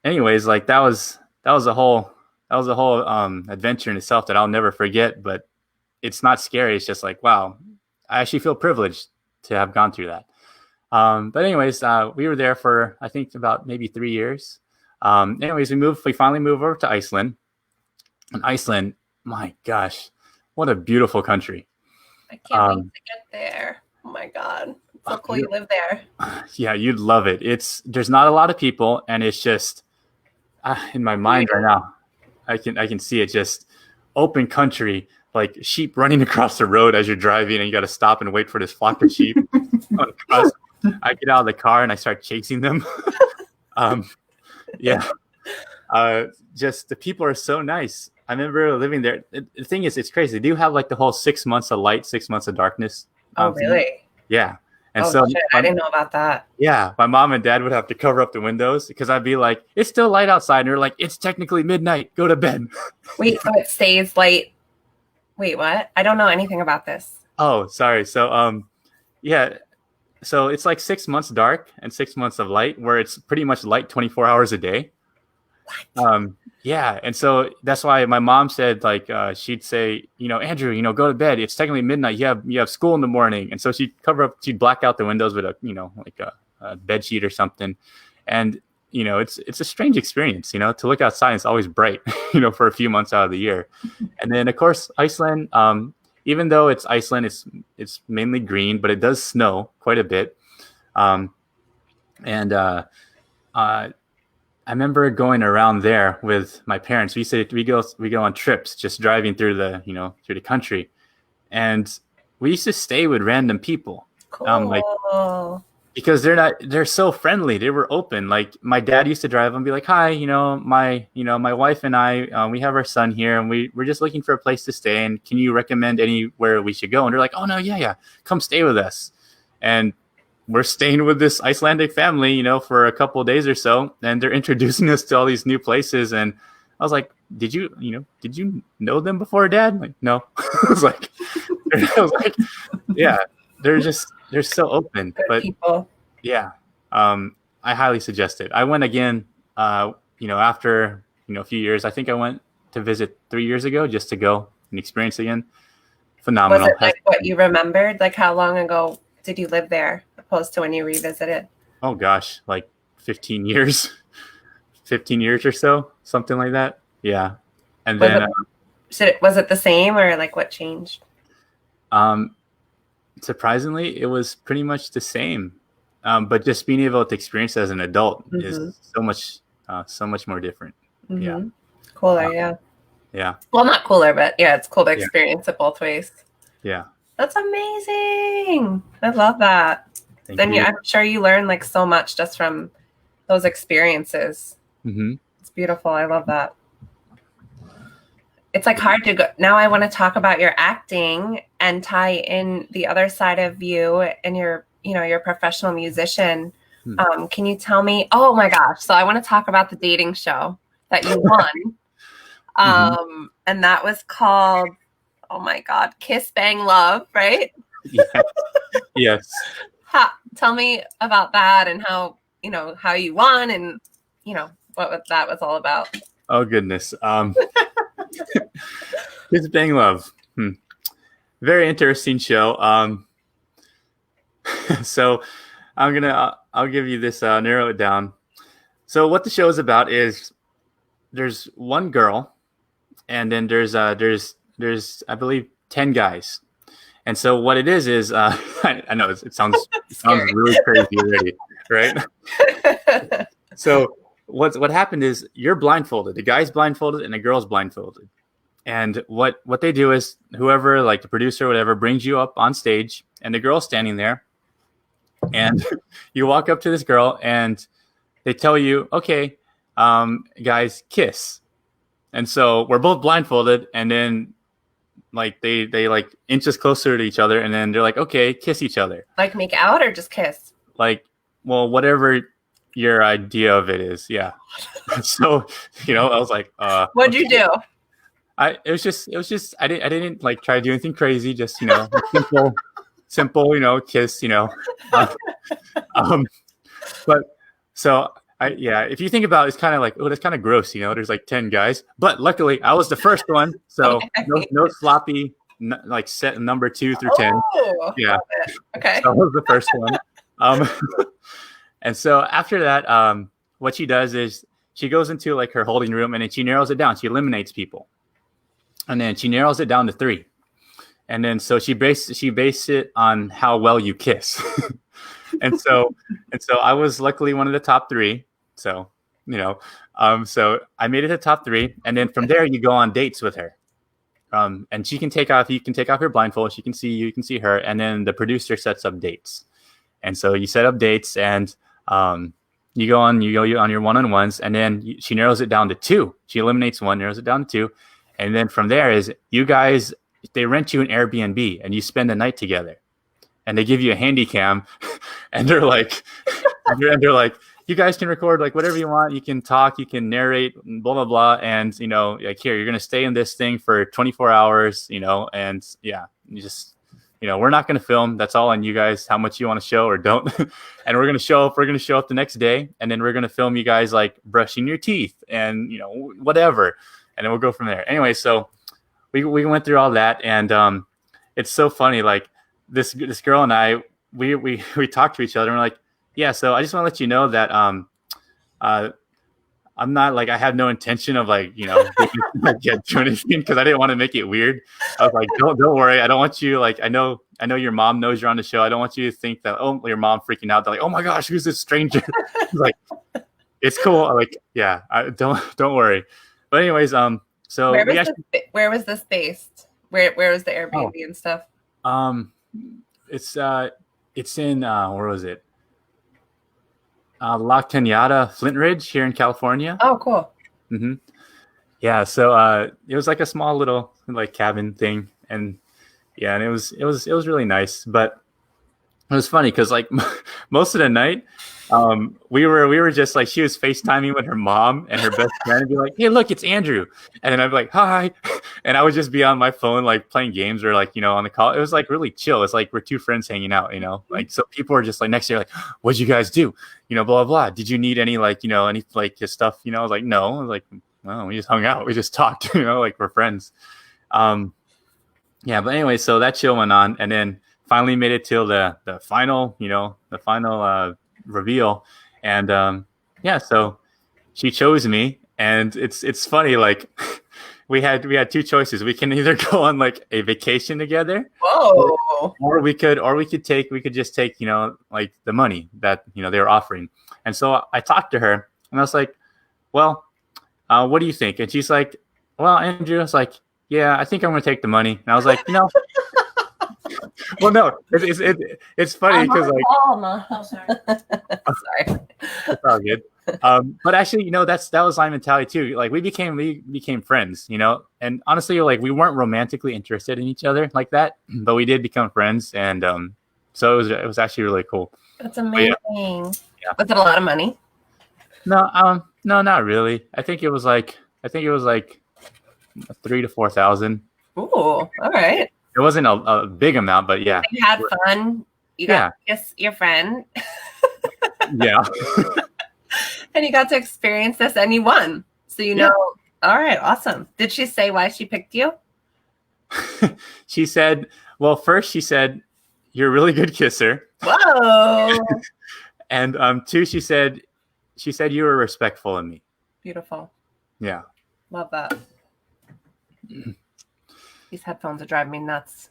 anyways, like that was a whole adventure in itself that I'll never forget. But it's not scary. It's just like, wow, I actually feel privileged to have gone through that. But anyways, we were there for, I think, about maybe 3 years. Anyways, we finally moved over to Iceland. And Iceland, my gosh, what a beautiful country. I can't wait to get there. Oh my God. So cool you live there. Yeah, you'd love it. There's not a lot of people, and it's just in my mind right now, I can see it, just open country, like sheep running across the road as you're driving, and you got to stop and wait for this flock of sheep. I get out of the car and I start chasing them. Yeah. Just the people are so nice. I remember living there. The thing is, it's crazy. They do have like the whole 6 months of light, 6 months of darkness. Oh, really? Yeah. And shit, I didn't know about that. Yeah, my mom and dad would have to cover up the windows because I'd be like, it's still light outside. And they're like, it's technically midnight. Go to bed. Wait, so it stays light. Wait, what? I don't know anything about this. Oh, sorry. So, yeah. So it's like 6 months dark and 6 months of light, where it's pretty much light 24 hours a day. What? Yeah. And so that's why my mom said, like, she'd say, you know, Andrew, you know, go to bed. It's technically midnight. You have school in the morning. And so she'd black out the windows with a bed sheet or something. And, you know, it's a strange experience, you know, to look outside. It's always bright, you know, for a few months out of the year. And then, of course, Iceland, even though it's Iceland, it's mainly green, but it does snow quite a bit. I remember going around there with my parents. We go on trips, just driving through the country, and we used to stay with random people. Cool. Because they're so friendly. They were open. Like my dad used to drive and be like, hi, my wife and I, we have our son here, and we're just looking for a place to stay. And can you recommend anywhere we should go? And they're like, oh no, yeah, come stay with us. And we're staying with this Icelandic family, you know, for a couple of days or so, and they're introducing us to all these new places. And I was like, did you know them before, Dad? Like, no. I was like, yeah, they're so open. Good but people. Yeah, I highly suggest it. I went again, after a few years. I think I went to visit 3 years ago just to go and experience again. Phenomenal. Was it like what you remembered? Like how long ago did you live there, opposed to when you revisited? Oh gosh, like 15 years, 15 years or so, something like that. Yeah, and then was it the same, or like what changed? Surprisingly, it was pretty much the same. But just being able to experience it as an adult is so much more different. Mm-hmm. Yeah. Cooler, yeah. Yeah. Well, not cooler, but yeah, it's cool to experience it both ways. Yeah. That's amazing. I love that. Thank you. I'm sure you learn like so much just from those experiences. Mm-hmm. It's beautiful. I love that. It's like hard to go. Now I want to talk about your acting and tie in the other side of you and your professional musician. Can you tell me? Oh my gosh. So I want to talk about the dating show that you won. And that was called, oh my God, Kiss Bang Love, right? Yeah. Yes. Tell me about that and how you won and, what that was all about. Oh, goodness. Kiss Bang Love. Very interesting show. So I'll give you this, narrow it down. So what the show is about is there's one girl, and then there's I believe 10 guys. And so what it is I know it sounds really crazy already. right? So what happened is you're blindfolded. The guy's blindfolded and the girl's blindfolded. And what they do is whoever, like the producer or whatever, brings you up on stage, and the girl's standing there, and you walk up to this girl and they tell you, okay, guys, kiss. And so we're both blindfolded, and then like they like inch us closer to each other, and then they're like, okay, kiss each other. Like make out or just kiss? Like, well, whatever your idea of it is, yeah. So, I was like, What'd you do? It was just I didn't like try to do anything crazy, just simple, kiss, but so if you think about it, it's kind of like, oh, that's kind of gross, there's like 10 guys, but luckily I was the first one, so okay. no sloppy like set number 2 through 10. Yeah, okay. So I was the first one. And so after that, what she does is she goes into like her holding room, and then she narrows it down. She eliminates people, and then she narrows it down to 3. And then so she based it on how well you kiss. and so I was luckily one of the top 3. So, so I made it to top 3, and then from there you go on dates with her. And you can take off your blindfold. She can see you, can see her, and then the producer sets up dates. And so you set up dates, and you go on your one-on-ones, and then she narrows it down to 2. She eliminates 1, narrows it down to 2, and then from there is you guys. They rent you an Airbnb, and you spend the night together, and they give you a handy cam, and they're like, you guys can record like whatever you want. You can talk, you can narrate, blah, blah, blah. And, like here, you're going to stay in this thing for 24 hours, and yeah, you just, we're not going to film. That's all on you guys, how much you want to show or don't. And we're going to show up the next day, and then we're going to film you guys like brushing your teeth and, whatever. And then we'll go from there. Anyway, so we went through all that, and it's so funny. Like this girl and I, we talked to each other, and we're like, yeah. So I just want to let you know that I'm not like, I have no intention of like get doing anything, because I didn't want to make it weird. I was like, don't worry. I don't want you, like, I know your mom knows you're on the show. I don't want you to think that, oh, your mom freaking out. They're like, oh my gosh, who's this stranger? Like, it's cool. I'm like, yeah, don't worry. But anyways, so where was this based? Where was the Airbnb and stuff? It's in where was it? La Cañada, Flint Ridge, here in California. Oh, cool. Mm-hmm. Yeah, so it was like a small little like cabin thing, and yeah, and it was really nice. But it was funny because like most of the night, we were just like, she was FaceTiming with her mom and her best friend, and be like, hey, look, it's Andrew. And then I'd be like, hi. And I would just be on my phone, like playing games or like, on the call. It was like really chill. It's like we're 2 friends hanging out, like, so people are just like next year, like, what'd you guys do? Blah, blah, blah. Did you need any, like, any like his stuff? I was like, no. I was like, well, we just hung out. We just talked, like we're friends. Yeah, but anyway, so that chill went on, and then finally made it till the final, reveal, and so she chose me, and it's funny, like we had 2 choices. We can either go on like a vacation together, or we could just take like the money that they were offering. And so I talked to her, and I was like, well, what do you think? And she's like, well, Andrew, I was like, yeah, I think I'm gonna take the money. And I was like, well, no, it's funny because like, oh, sorry. Sorry. It's all good. But actually, that was my mentality too. Like we became friends, and honestly, like we weren't romantically interested in each other like that, but we did become friends, and so it was actually really cool. That's amazing. Yeah. Was it a lot of money? No, not really. I think it was like 3,000 to 4,000. Ooh, all right. It wasn't a big amount, but yeah. You had fun. You got to kiss your friend. Yeah. And you got to experience this, and you won. So all right, awesome. Did she say why she picked you? She said, well, first she said, you're a really good kisser. Whoa. And 2, she said you were respectful of me. Beautiful. Yeah. Love that. These headphones are driving me nuts.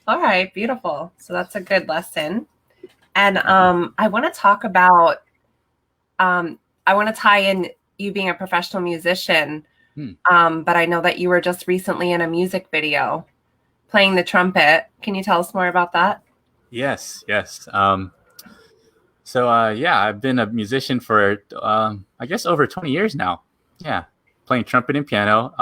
All right, beautiful. So that's a good lesson. And I want to talk about, I want to tie in you being a professional musician, but I know that you were just recently in a music video playing the trumpet. Can you tell us more about that? Yes, yes. Yeah, I've been a musician for I guess over 20 years now. Yeah, playing trumpet and piano.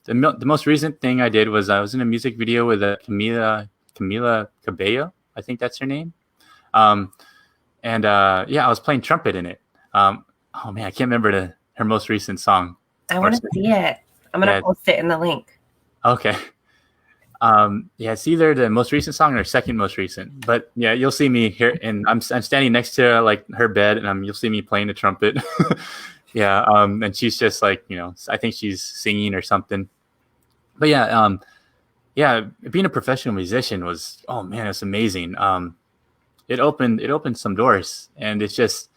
The most recent thing I did was I was in a music video with Camila Cabello. I think that's her name. Um, and Yeah, I was playing trumpet in it. Oh man, I can't remember her most recent song. I want to see it. I'm going to Yeah, post it in the link. okay. Yeah, it's either the most recent song or second most recent. But yeah, you'll see me here, and I'm standing next to like her bed, and you'll see me playing the trumpet. Yeah, and she's just like, I think she's singing or something. But yeah, being a professional musician was, oh man, it's amazing. It opened some doors, and it's just,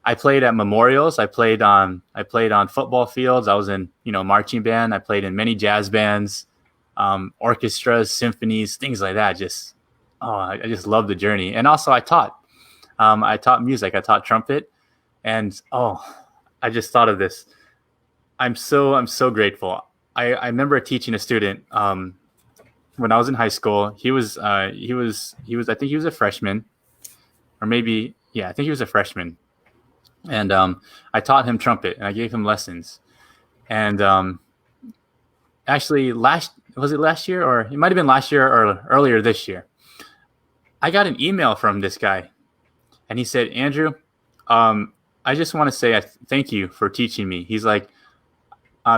I played at memorials. I played on football fields. I was in marching band. I played in many jazz bands, orchestras, symphonies, things like that. I just love the journey. And also I taught. I taught music. I taught trumpet, and I just thought of this. I'm so grateful. I remember teaching a student when I was in high school. I think he was a freshman, or maybe, yeah, I think he was a freshman. And I taught him trumpet, and I gave him lessons. And actually, was it last year, or it might have been last year or earlier this year? I got an email from this guy, and he said, "Andrew, I just want to say thank you for teaching me." He's like,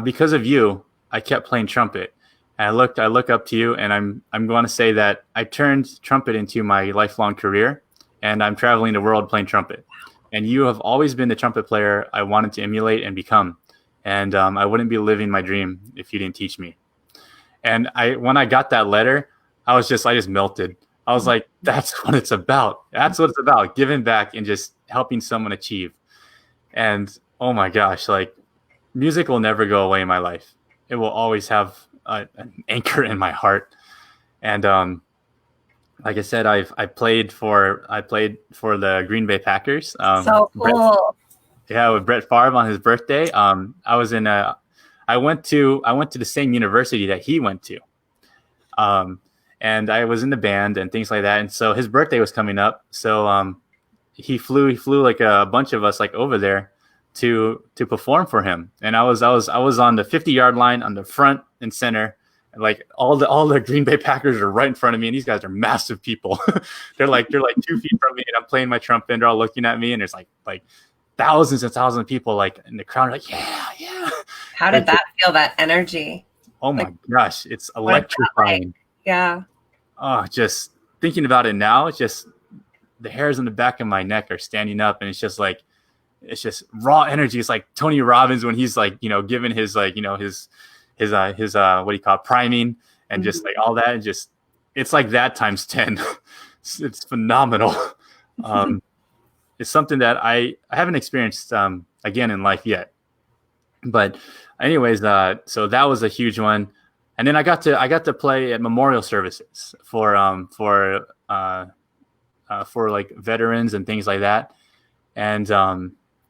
"Because of you, I kept playing trumpet. And I look up to you, and I'm going to say that I turned trumpet into my lifelong career, and I'm traveling the world playing trumpet. And you have always been the trumpet player I wanted to emulate and become. And I wouldn't be living my dream if you didn't teach me." And when I got that letter, I just melted. I was like, that's what it's about. That's what it's about, giving back and just helping someone achieve. And oh my gosh, like, music will never go away in my life. It will always have an anchor in my heart. And like I said, I played for the Green Bay Packers. So cool. With Brett Favre on his birthday. I went to the same university that he went to. And I was in the band and things like that. And so his birthday was coming up. So he flew like a bunch of us like over there to perform for him. And I was on the 50-yard line on the front and center. And like all the Green Bay Packers are right in front of me, and these guys are massive people. they're like 2 feet from me, and I'm playing my trumpet, and they're all looking at me, and there's like thousands and thousands of people like in the crowd, like, yeah. How did that feel, that energy? Oh my gosh, it's electrifying. Like? Yeah. Oh, just thinking about it now, it's just the hairs on the back of my neck are standing up, and it's just raw energy. It's like Tony Robbins when he's like, giving his like, his what do you call it, priming, and just like all that, and just, it's like that times 10. It's phenomenal. It's something that I haven't experienced again in life yet. But anyways, so that was a huge one. And then I got to play at memorial services for like veterans and things like that, and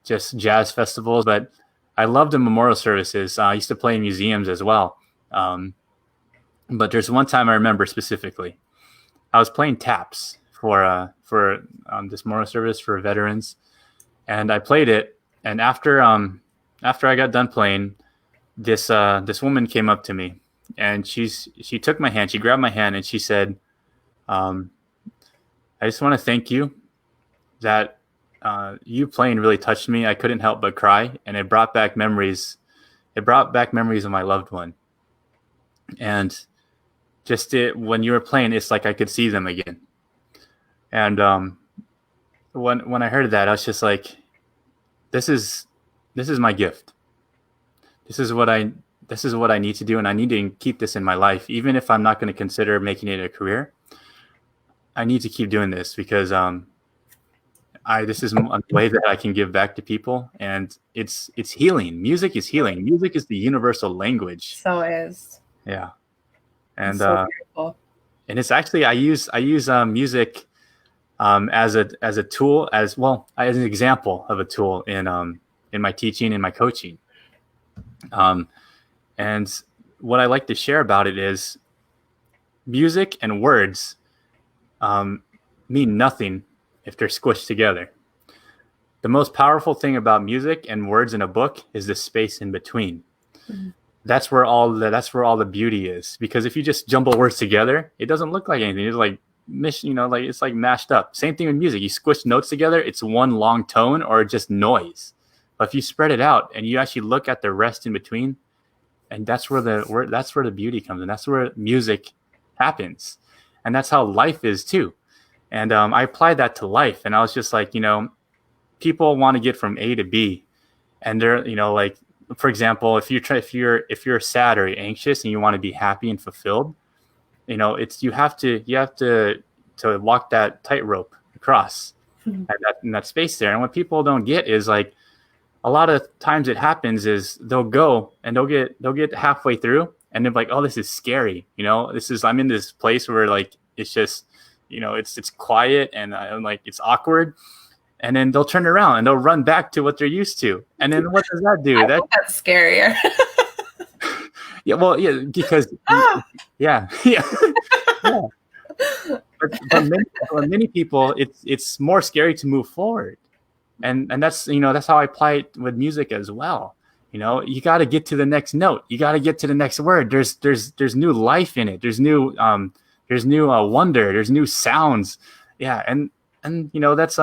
just jazz festivals. But I loved the memorial services. I used to play in museums as well. But there's one time I remember specifically. I was playing taps for this memorial service for veterans, and I played it. And after I got done playing, this woman came up to me, and she took my hand, she grabbed my hand, and she said, "I just want to thank you. That you playing really touched me. I couldn't help but cry, and it brought back memories. It brought back memories of my loved one. And when you were playing, it's like I could see them again." And when I heard that, I was just like, this is my gift. This is what I need to do, and I need to keep this in my life, even if I'm not going to consider making it a career. I need to keep doing this because this is a way that I can give back to people, and it's healing. Music is healing. Music is the universal language. So is. Yeah, and so beautiful. And it's actually I use music as a tool, as well as an example of a tool in my teaching and my coaching. And what I like to share about it is music and words mean nothing if they're squished together. The most powerful thing about music and words in a book is the space in between. Mm-hmm. That's where all the beauty is. Because if you just jumble words together, it doesn't look like anything. It's like it's like mashed up. Same thing with music. You squish notes together, it's one long tone or just noise. But if you spread it out and you actually look at the rest in between, and that's where the beauty comes in. That's where music happens, and that's how life is too. And I applied that to life, and I was just like, people want to get from A to B, and they're, like, for example, if you're sad or you're anxious and you want to be happy and fulfilled, you have to walk that tightrope across in that space there. And what people don't get is, like, a lot of times it happens is they'll go and they'll get halfway through and they're like, oh, this is scary. I'm in this place where, like, it's just, it's quiet and I'm like, it's awkward. And then they'll turn around and they'll run back to what they're used to. And then what does that do? That's scarier. Yeah, well, yeah, because yeah. But many people, it's more scary to move forward, and that's that's how I apply it with music as well. You got to get to the next note. You got to get to the next word. There's new life in it. There's new wonder. There's new sounds. Yeah, and that's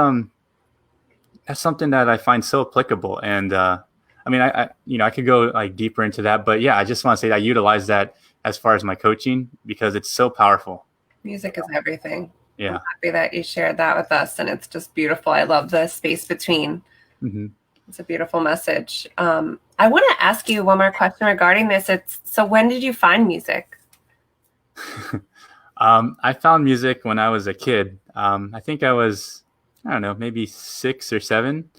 something that I find so applicable. And I could go, like, deeper into that, but yeah, I just want to say that I utilize that as far as my coaching because it's so powerful. Music is everything. Yeah. I'm happy that you shared that with us, and it's just beautiful. I love the space between. Mm-hmm. It's a beautiful message. I want to ask you one more question regarding this. So when did you find music? I found music when I was a kid. I think I was, I don't know, maybe 6 or 7.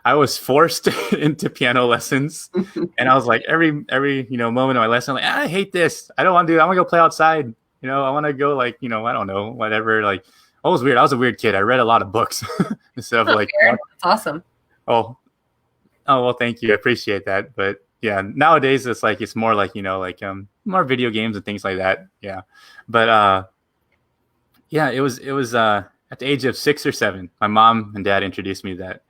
I was forced into piano lessons, and I was like, every moment of my lesson, like, I hate this. I don't want to do it. I want to go play outside. I want to go, like, I don't know, whatever. Like, I was weird. I was a weird kid. I read a lot of books instead of, like, that's awesome. Oh, well, thank you. I appreciate that. But yeah, nowadays it's more like, more video games and things like that. Yeah. But yeah, it was at the age of 6 or 7, my mom and dad introduced me to that.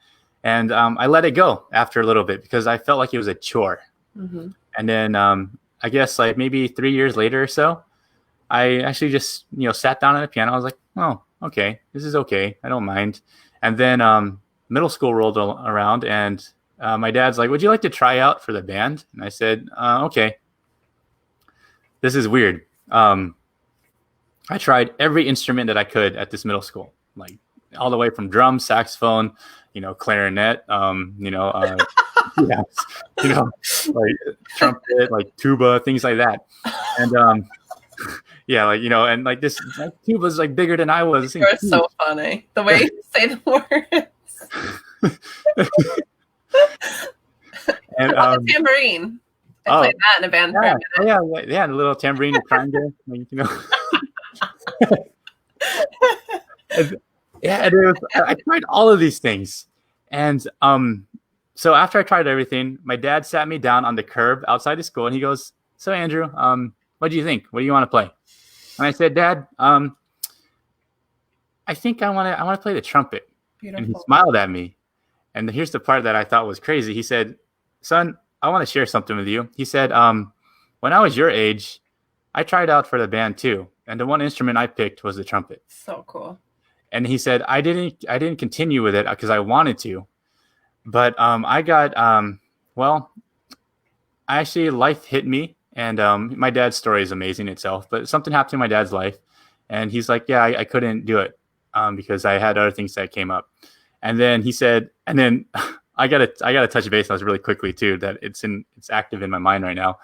And I let it go after a little bit because I felt like it was a chore. Mm-hmm. And then I guess, like, maybe 3 years later or so, I actually just, sat down at the piano. I was like, oh, okay, this is okay. I don't mind. And then middle school rolled around, and my dad's like, would you like to try out for the band? And I said, okay. This is weird. I tried every instrument that I could at this middle school, like all the way from drums, saxophone, clarinet, like trumpet, like tuba, things like that. And yeah, like, and like this, like, tuba's like bigger than I was. You're so funny. The way you say the words. And the tambourine. I played that in a band. Yeah, the little tambourine, the triangle, Yeah, I tried all of these things, and so after I tried everything, my dad sat me down on the curb outside the school, and he goes, "So, Andrew, what do you think? What do you want to play?" And I said, "Dad, I think I want to play the trumpet." Beautiful. And he smiled at me, and here's the part that I thought was crazy. He said, "Son, I want to share something with you." He said, "When I was your age, I tried out for the band too, and the one instrument I picked was the trumpet." So cool. And he said, I didn't continue with it because I wanted to, but I got actually life hit me, and my dad's story is amazing itself, but something happened in my dad's life, and he's like, yeah, I couldn't do it because I had other things that came up. And then he said, and then I gotta touch base on this really quickly too, that it's active in my mind right now.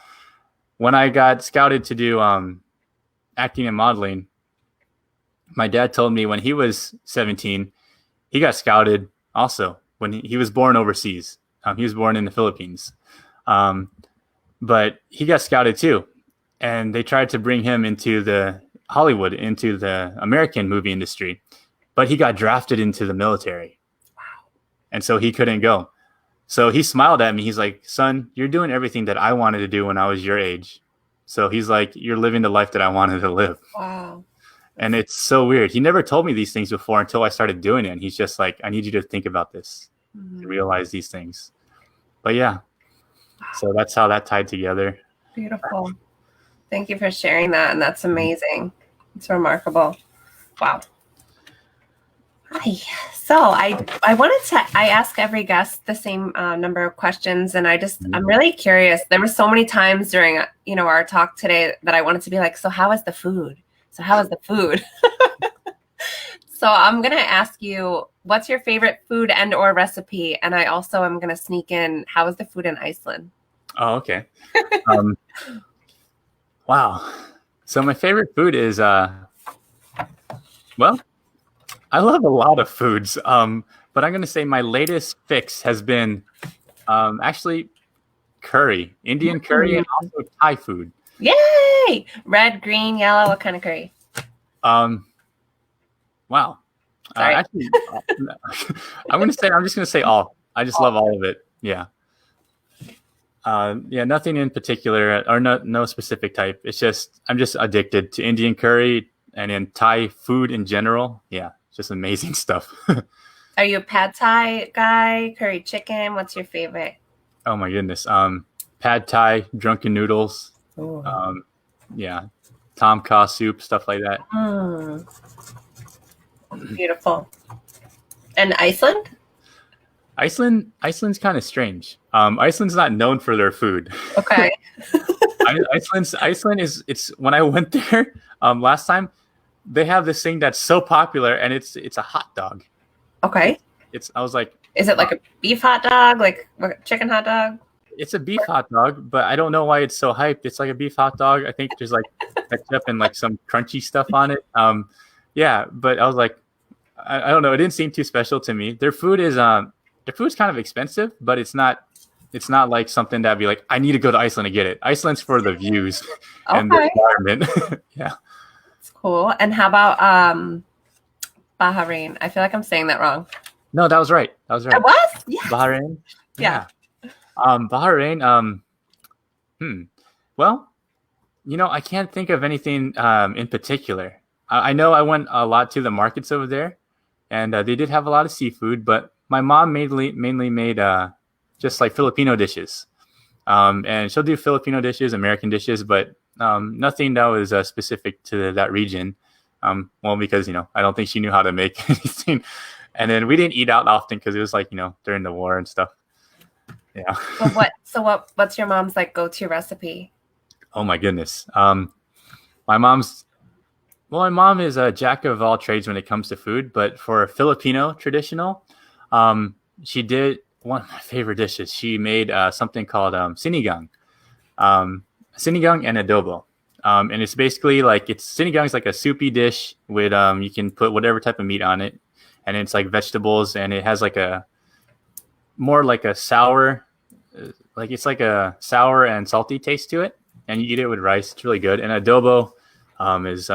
When I got scouted to do acting and modeling, my dad told me when he was 17, he got scouted also when he was born overseas. He was born in the Philippines, but he got scouted too, and they tried to bring him into the Hollywood, into the American movie industry. but he got drafted into the military. And so he couldn't go. So he smiled at me. He's like, son, you're doing everything that I wanted to do when I was your age. So he's like, you're living the life that I wanted to live. Wow. And it's so weird. He never told me these things before until I started doing it. And he's just like, I need you to think about this, to realize these things. But yeah, so that's how that tied together. Beautiful. Thank you for sharing that. And that's amazing. It's remarkable. Wow. Hi. So I wanted to, I ask every guest the same number of questions, and I'm really curious. There were so many times during, our talk today that I wanted to be like, so how is the food? So how is the food? So I'm going to ask you, what's your favorite food and or recipe? And I also am going to sneak in, how is the food in Iceland? Oh, okay. Wow. So my favorite food is, well, I love a lot of foods, but I'm going to say my latest fix has been actually curry, Indian curry, and also Thai food. Yay! Red, green, yellow, what kind of curry? Wow. Sorry. Actually, I'm just going to say all. I just love all of it. Yeah. Yeah, nothing in particular or no specific type. It's just, I'm just addicted to Indian curry and in Thai food in general. Yeah. Just amazing stuff. Are you a pad Thai guy? Curry chicken? What's your favorite? Oh my goodness. Pad Thai, drunken noodles. Ooh. Yeah. Tom Kha soup, stuff like that. Beautiful. And Iceland? Iceland's kind of strange. Iceland's not known for their food. Okay. Iceland is, it's when I went there last time, they have this thing that's so popular, and it's a hot dog. Okay. I was like, is it like a beef hot dog, like chicken hot dog? It's a beef hot dog, but I don't know why it's so hyped. It's like a beef hot dog. I think there's like ketchup and like some crunchy stuff on it. Yeah, but I was like, I don't know. It didn't seem too special to me. Their food's kind of expensive, but it's not like something that'd be like, I need to go to Iceland to get it. Iceland's for the views and the environment. Yeah. Cool. And how about Bahrain? I feel like I'm saying that wrong. No, that was right. It was? Yes. Bahrain? Yeah. Bahrain, well, I can't think of anything in particular. I know I went a lot to the markets over there, and they did have a lot of seafood, but my mom mainly made just like Filipino dishes. And she'll do Filipino dishes, American dishes, but nothing that was specific to that region. Well, because, I don't think she knew how to make anything. And then we didn't eat out often because it was like, during the war and stuff. Yeah. What's your mom's like go-to recipe? Oh my goodness. My mom is a jack of all trades when it comes to food, but for Filipino traditional, she did one of my favorite dishes. She made something called sinigang. Sinigang and adobo. And it's basically like, sinigang is like a soupy dish with, you can put whatever type of meat on it. And it's like vegetables, and it has like more like a sour, it's like a sour and salty taste to it. And you eat it with rice. It's really good. And adobo is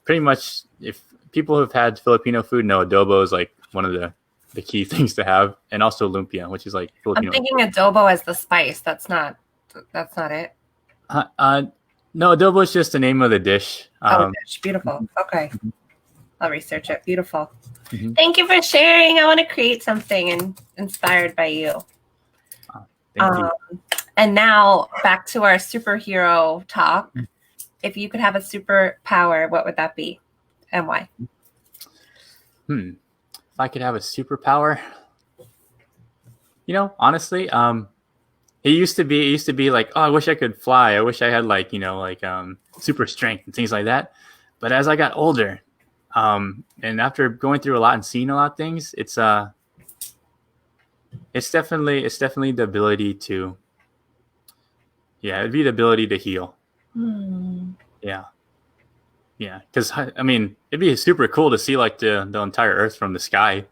pretty much, if people who've had Filipino food know, adobo is like one of the key things to have. And also lumpia, which is like Filipino. I'm thinking adobo as the spice. That's not it. No, adobo is just the name of the dish. Dish. Beautiful. Okay. I'll research it. Beautiful. Mm-hmm. Thank you for sharing. I want to create something inspired by you. Thank you. And now back to our superhero talk. If you could have a superpower, what would that be and why? If I could have a superpower, honestly, it used to be like, oh, I wish I could fly. I wish I had like, super strength and things like that. But as I got older, and after going through a lot and seeing a lot of things, it's definitely the ability to, it'd be the ability to heal. Yeah, because I mean, it'd be super cool to see like the entire Earth from the sky,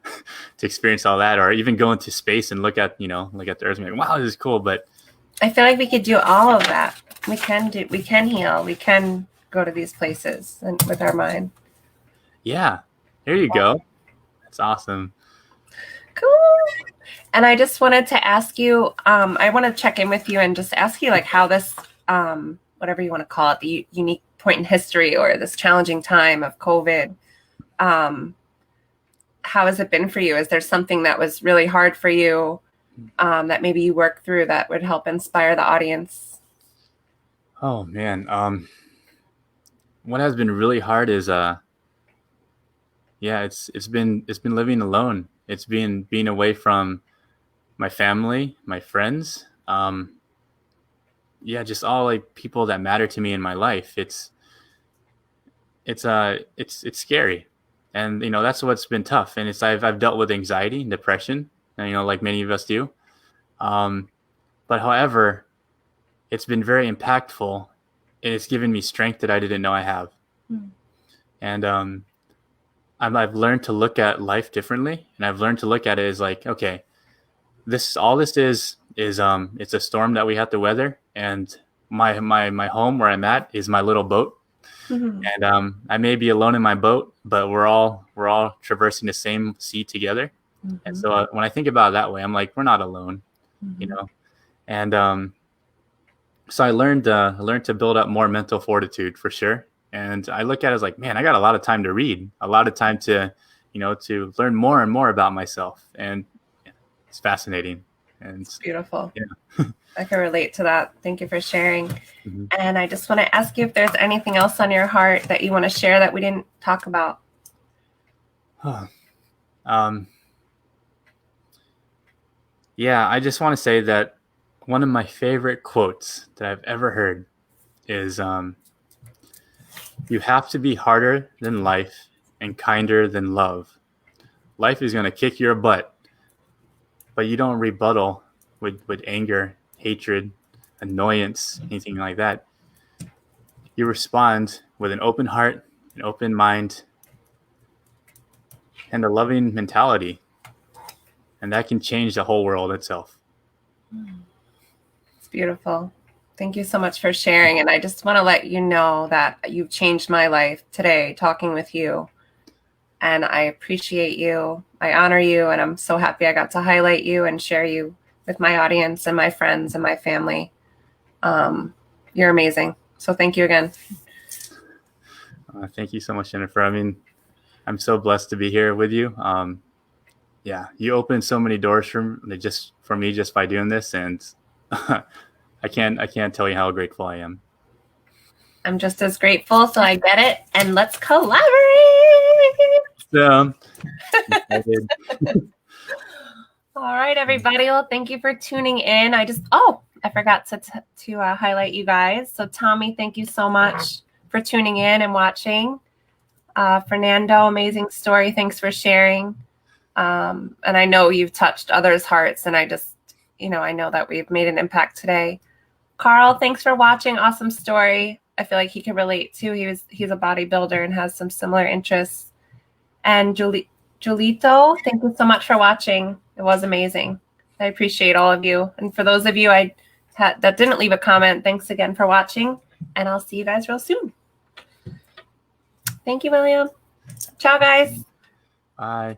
to experience all that, or even go into space and look at the Earth and be like, wow, this is cool. But I feel like we could do all of that. We can heal. We can go to these places and with our mind. Yeah, there you go. It's awesome. Cool. And I just wanted to ask you, I want to check in with you and just ask you like how this, whatever you want to call it, the unique point in history or this challenging time of COVID, how has it been for you? Is there something that was really hard for you that maybe you worked through that would help inspire the audience? Oh man. What has been really hard is it's been living alone. It's been being away from my family, my friends, just all like people that matter to me in my life. It's scary, and that's what's been tough. And I've dealt with anxiety and depression, and like many of us do. But however, it's been very impactful, and it's given me strength that I didn't know I have. And I've learned to look at life differently, and I've learned to look at it as like, okay, this is it's a storm that we have to weather, and my home where I'm at is my little boat. And I may be alone in my boat, but we're all traversing the same sea together. And so when I think about it that way, I'm like, we're not alone, And so I learned to build up more mental fortitude for sure. And I look at it as like, man, I got a lot of time to read, a lot of time to learn more and more about myself. And it's fascinating. And it's beautiful. Yeah. I can relate to that. Thank you for sharing. And I just want to ask you if there's anything else on your heart that you want to share that we didn't talk about. Yeah, I just want to say that one of my favorite quotes that I've ever heard is, you have to be harder than life and kinder than love. Life is going to kick your butt, but you don't rebuttal with anger, hatred, annoyance, anything like that. You respond with an open heart, an open mind, and a loving mentality. And that can change the whole world itself. It's beautiful. Thank you so much for sharing. And I just want to let you know that you've changed my life today talking with you. And I appreciate you. I honor you. And I'm so happy I got to highlight you and share you with my audience and my friends and my family. You're amazing. So thank you again. Thank you so much, Jennifer. I mean, I'm so blessed to be here with you. You opened so many doors for me just by doing this. And I can't tell you how grateful I am. I'm just as grateful, so I get it. And let's collaborate. All right, everybody. Well, thank you for tuning in. I forgot to highlight you guys. So Tommy, thank you so much for tuning in and watching. Fernando, amazing story. Thanks for sharing. And I know you've touched others' hearts, and I just, I know that we've made an impact today. Carl, thanks for watching. Awesome story. I feel like he can relate too. He's a bodybuilder and has some similar interests. And Julito, thank you so much for watching. It was amazing. I appreciate all of you. And for those of you that didn't leave a comment, thanks again for watching. And I'll see you guys real soon. Thank you, William. Ciao, guys. Bye.